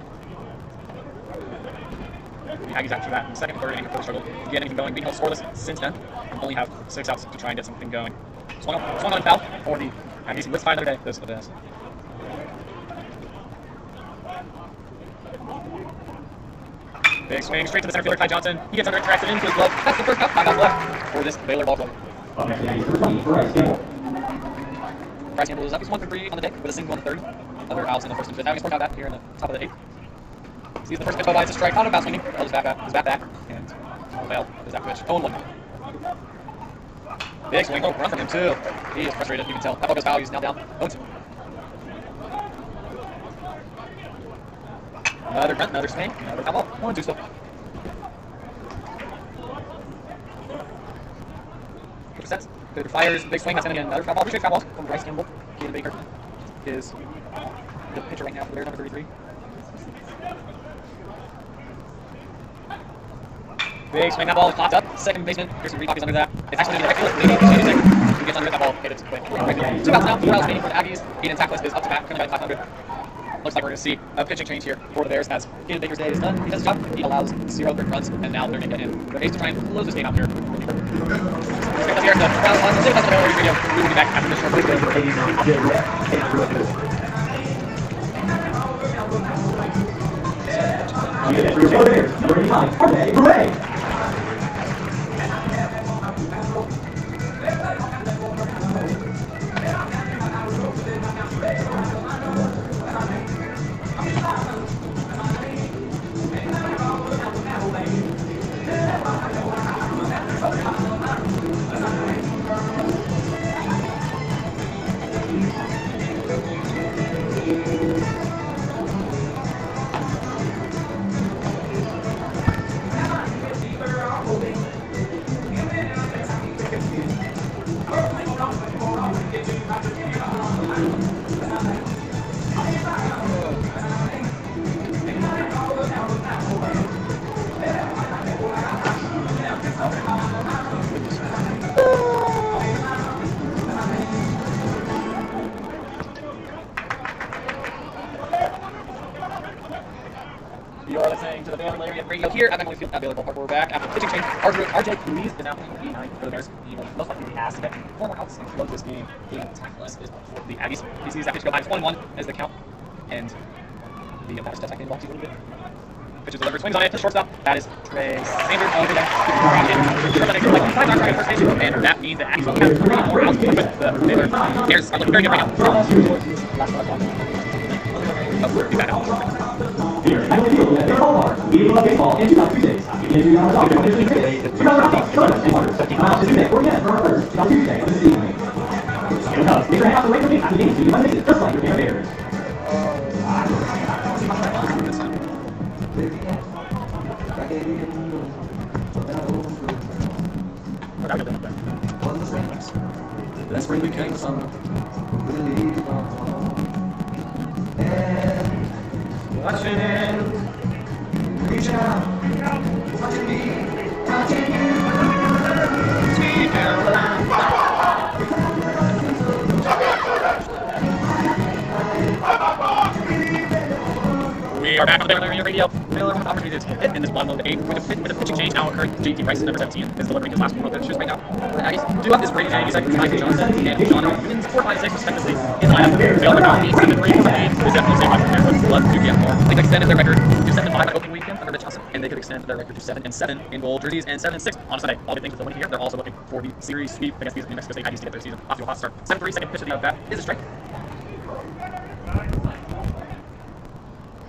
The Aggies after that, in the second and third inning, have struggled to get anything going, being held scoreless since then, and only have 6 outs to try and get something going. Swung on and foul for the Aggies. Let's find another day. Those are the best. Big swing straight to the center fielder, Ty Johnson. He gets under it, tracks it into his glove. That's the first out. 5 outs left for this Baylor ball club. Bryce Campbell is up. He's 1 for 3 on the day with a single on the 3rd. Other outs in the 1st and 5th. Now he's worked out that here in the top of the 8th. Sees the first pitch by it's a strike, out of bounds swinging. Held his bat back, and failed his that pitch. 0-1. Big swing, run from him too. He is frustrated, you can tell. That ball goes foul, he's now down 0-2. Another swing, another foul ball. 1-2 still. Pitcher sets, pitcher fires, big swing, that's in again. Another foul ball, 3 straight foul balls from Bryce Campbell. Ian Baker is the pitcher right now for the Bears, number 33. Big swing, that ball is popped up. Second baseman, here's some recopies under that. It's actually in the right field. He gets under it, that ball hit it quick. 2 outs now, 4 outs waiting for the Aggies. Aiden Tackless is up to bat, currently batting 500. Looks like we're going to see a pitching change here for the Bears as Aiden Baker's day is done. He does his job. He allows 0 quick runs, and now they're going to get in the base to try and close this game out here. Here at the Baylor Radio. We will be back after this short break. Hooray! You are listening to the Baylor Lariat Radio here at Baylor Ballpark. We're back after pitching change. RJ Ruiz is now playing 89 for the Bears. He will most likely be asked to get 4 more outs and close this game. Aiden Tackless is for the Aggies. He sees that pitch go by. It's 1-1 as the count. And the batter steps back in, walks a little bit. Pitches delivered, swings on it to shortstop. That is Trey Sanders over there. And that means that Aggies will have 3 more outs with the Baylor Bears are looking very good right now. Be back out. Here at Baylor Ballpark, we love baseball and 2 Tuesdays. You can do your own job. You can do Tuesday, 4 p.m. for our first Tuesday of the season. Get your hand out the way for me after the games, so you might miss it, just like your favorite Bears. That spring became the summer. Watching it, reach out, watching me, watching We are back on the Baylor Radio. Baylor with opportunity to hit in this bottom of the 8th with a pitching change now occurring. JT Price, number 17, is delivering his last couple of pitches right now. The Aggies do have this Brady Aggies like Mike Johnson and John Owens, 4, 5, 6 respectively in lineup. Baylor now 8-7-3 for the game. Is definitely safe by there, but love to get more. They could extend their record to 7-5 by opening weekend under Johnson, and they could extend their record to 7-7 in gold jerseys and 7-6 on Sunday. All good things with the winning here. They're also looking for the series sweep against these New Mexico State Aggies to get their season off to a hot start. 7-3, second pitch of the bat is a strike.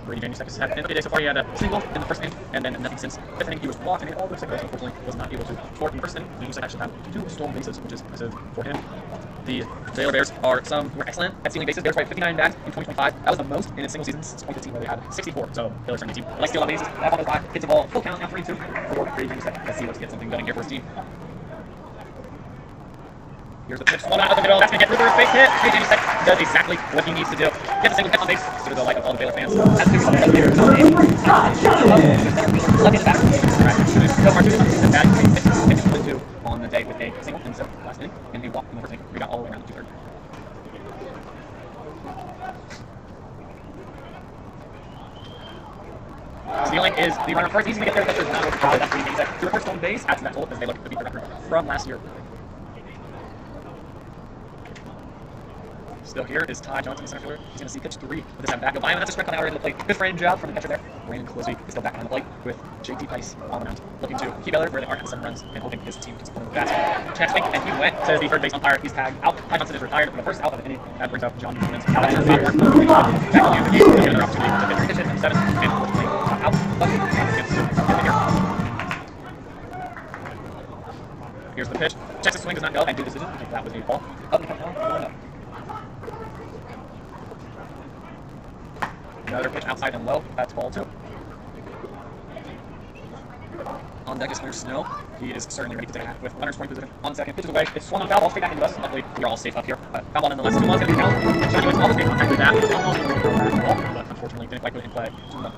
Brady James had an okay day so far. He had a single in the first inning, and then nothing since. Fifth inning, he was walked, and all the second base, unfortunately, was not able to score in the first inning. He actually had 2 stolen bases, which is impressive for him. The Baylor Bears were excellent at stealing bases. Bears by 59 bats in 2025. That was the most in a single season since 2015, where they had 64. So Baylor's starting team likes to steal on bases. That ball goes by, hits the ball, full count, now 3-2 for Brady James. Let's see let's get something going here for his team. Here's the pitch, swung out of the middle. That's going to get through the base hit. Brady James does exactly what he needs to do. Get the single hit on base to the like of all the Baylor fans. That's the left in the back. So Martinez is batting 6-2 on the day with a single in the last inning, and he walked in the first inning. We got all the way around to 2/3. Stealing is the runner first. Easy to get there. That's not what that's Brady James. To report stolen base, adds to that total as they look to beat the record from last year. Still here is Ty Johnson, the center fielder. He's going to see pitch 3 with this back of line. That's a strike on the outer end of the plate. Good frame job from the catcher there. Brandon Closey is still back on the plate with JT Price on the mound. Looking to keep Baylor where they are at 7 runs and hoping his team can score the bats. Chance swing, and he went to the third base umpire. He's tagged out. Ty Johnson is retired for the first out of the inning. That brings up John Newman's back to the game. Back to the game. Another opportunity to pitch in 7 and unfortunately out. But here's the pitch. Checks the swing, does not go, and good decision. I think that was a ball. Up and down. Another pitch outside and low. That's ball 2. On deck is Hunter Snow. He is certainly ready to take a hat with runner scoring position on second. Pitches away. It's swung on foul ball straight back into us. Luckily, we are all safe up here. Foul ball nonetheless. 2-1's going to be fouled. And Johnny Wentz almost made contact with that. But unfortunately, didn't quite put it in play. 2-1.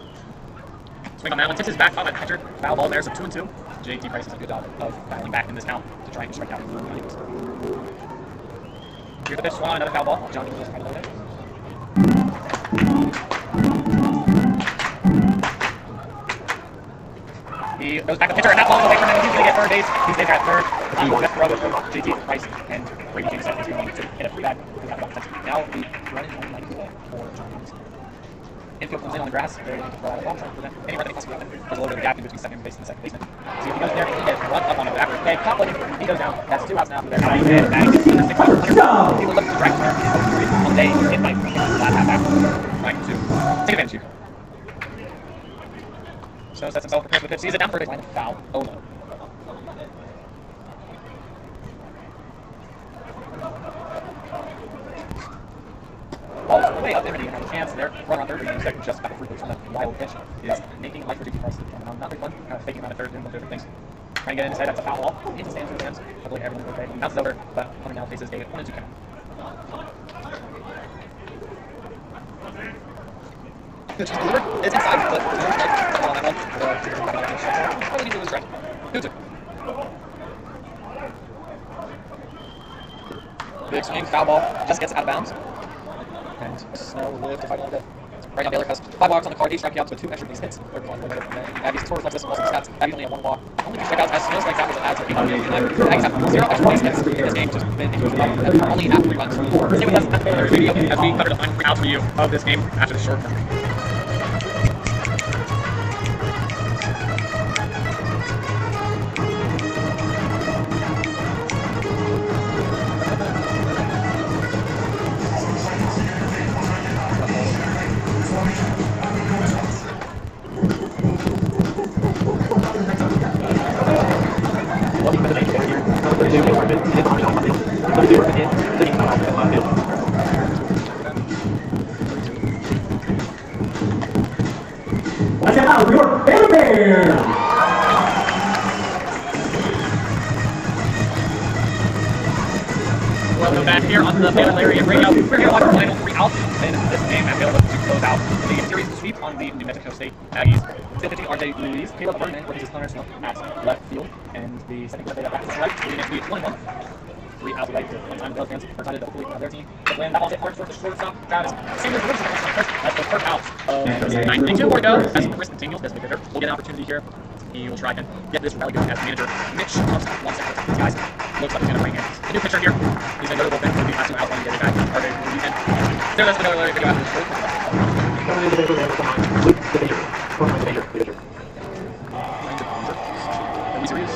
Swing on that one. Tips his back. Foul by the catcher. Foul ball there. So 2-2. JT Price does a good job of battling back in this count to try and strike out. Here's the pitch. Swung on another foul ball. Johnny Wentz trying to hold it. He goes back to the pitcher, and that ball is away from him. He's going to get third base. He stays at third. Best throw is from JT Price, and Brady James is going to hit a free bag. Now the run is only 90 away for John Jones. Infield comes in on the grass. They're going to throw out a ball, trying to prevent any run that he possibly can. There's a little bit of a gap in between second base and second baseman. See if he goes there, he gets run up on the backward peg. Top looking, he goes down. That's 2 outs now. They're batting in. Batting 600. He will look to strike on day. Hit by last half back. Trying to take advantage here. So sets himself prepared for the pitch. Sees it down for a line of foul. Oh no. Ball's way up there, and he has a chance there. Runner on third, and second just back of free pitch on that wild pitch is making life for JT Price. Not very fun. Kind of faking out at third, doing different things. Trying to get in his head. That's a foul ball. Into stands with his hands. Hopefully everything's okay. He bounces over, but Hunter now faces a 1-2 count. Pitch is delivered. It's inside, but on that one. Probably needs to lose right. 2-2. Big swing, foul ball, just gets out of bounds. And Snow will live to fight on the right now, Baylor has 5 walks on the card, 8 strikeouts with 2 extra base hits. They're going to Aggies tour reflects this in most of the stats. Aggies only have 1 walk. Only 2 strikeouts as Snow strikes out was an add to 889. The Aggies have 0 extra base hits in this game, just been only at 3 runs. Stay with us at Baylor Radio as we cover the final 3 outs review of this game after the short country. Let's get out your Baylor Bears! Welcome back here on the Baylor Lariat Radio. We're here on our final 3 outs in this game at Baylor to close out the series sweep on the New Mexico State Aggies. Still pitching RJ Louise, Caleb Burnett, which is Hunter Snow at left field, and the second play of practice right, leading it to be 1-1. 3 outs away. One time the Baylor fans are excited to hopefully their team to win. That ball's hit hard towards the shortstop. Travis Sanders releases it first. That's the first out of 9:32 more to go. As Chris Daniels, as the pitcher, will get an opportunity here. He will try and get this rally going as manager Mitch comes up 1 second. These guys looks like he's going to bring in a new pitcher here. He's going to go to the bullpen. He'll be passing out one. The other guy are they will be in. So that's the Baylor Lariat video after the short. Are we serious?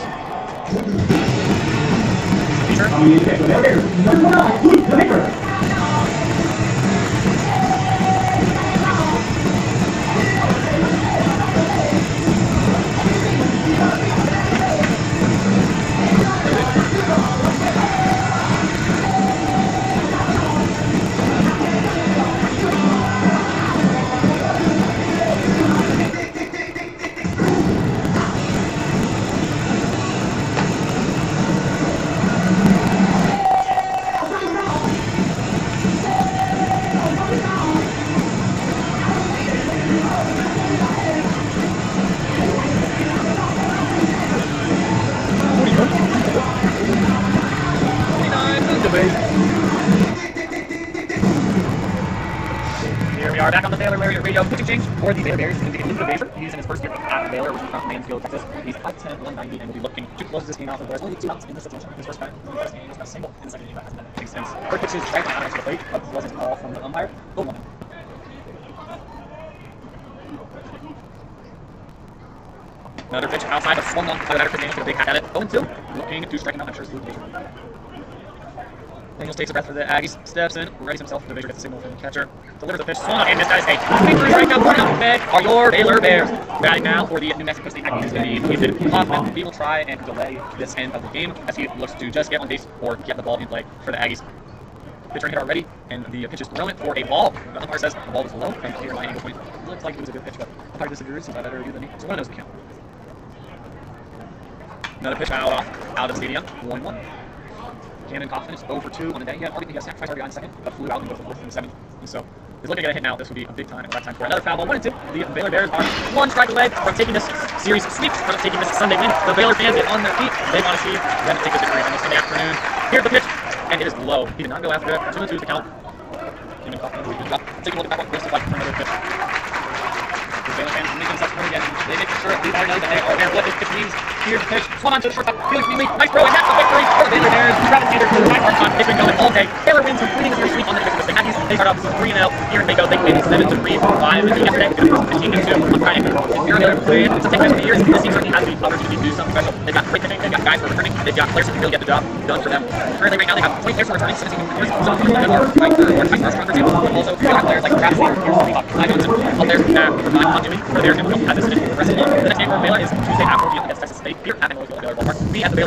Here we are back on the Baylor Lariat Radio. Pitching change for the Baylor Bears. He's going to be Luke Baker. He's in his first year at Baylor, which is from Mansfield, Texas. He's 5'10", 190, and will be looking to close this game out. There's only 2 outs in this situation. His first time, his first game, he's got a single in the second game. That hasn't been since. First pitch is right out to the plate, but wasn't a call from the umpire. Go one. Another pitch outside, but swung on by the batter. Daniels with a big hack at it. 0-2, looking to strike him out. I'm sure it's Luke Baker. Daniels takes a breath for the Aggies, steps in, readies himself. The Baker gets a signal from the catcher, delivers the pitch, swung on, and this guy's a victory strikeout. 1 out bed are your Baylor Bears. Batting now for the New Mexico State Aggies is going to be Ethan Hoffman. He will try and delay this end of the game as he looks to just get on base or get the ball in play for the Aggies. Pitcher hit already, and the pitch is thrown for a ball. The umpire says the ball was low, and clear line angle point. Looks like it was a good pitch, but the umpire disagrees. He's better you than me, so one of those can count. Another pitch out of the stadium, 1-1. Cannon Kaufman is 0 for 2 on the day. He had sacrifice already on second, but flew out in both the 4th and 7th. And so he's looking to get a hit now. This would be a big time and right time for another foul ball. 1-2. The Baylor Bears are 1 strike away from taking this series sweep, from taking this Sunday win. The Baylor fans get on their feet. They want to see them take this victory on this Sunday afternoon. Here's the pitch, and it is low. He did not go after it. 2-2 is the count. Cannon Kaufman does a good job. Taking a look at that one. Looks like for another pitch. The Baylor fans make themselves known again. They make sure the umpire knows that they are aware of what this pitch means. Here's the pitch. Swung onto the shortstop. Felix Neely. Nice throw, and that's the victory for the Baylor Bears. Travis Sanders to the right mark on. It's been going all day. Baylor wins, completing the series sweep on the New Mexico State Aggies. They start off 3-0 here in Waco. They win 7-3 from 5 and 2 yesterday. They go 15-2 on Friday. If you're a Baylor fan, it's a take match of the year. This team certainly has the opportunity to do something special. They've got great pitching. They've got guys who are returning. They've got players who can really get the job done for them. Currently, right now, they have 20 players who are returning, 17 players. Some of them are trying to stronger team. Also, they have players like Travis Sanders, out there not doing for their team. As this is the rest of the next game for Baylor is Tuesday at 4 p.m. against Texas State here at Baylor Ballpark. We at the Baylor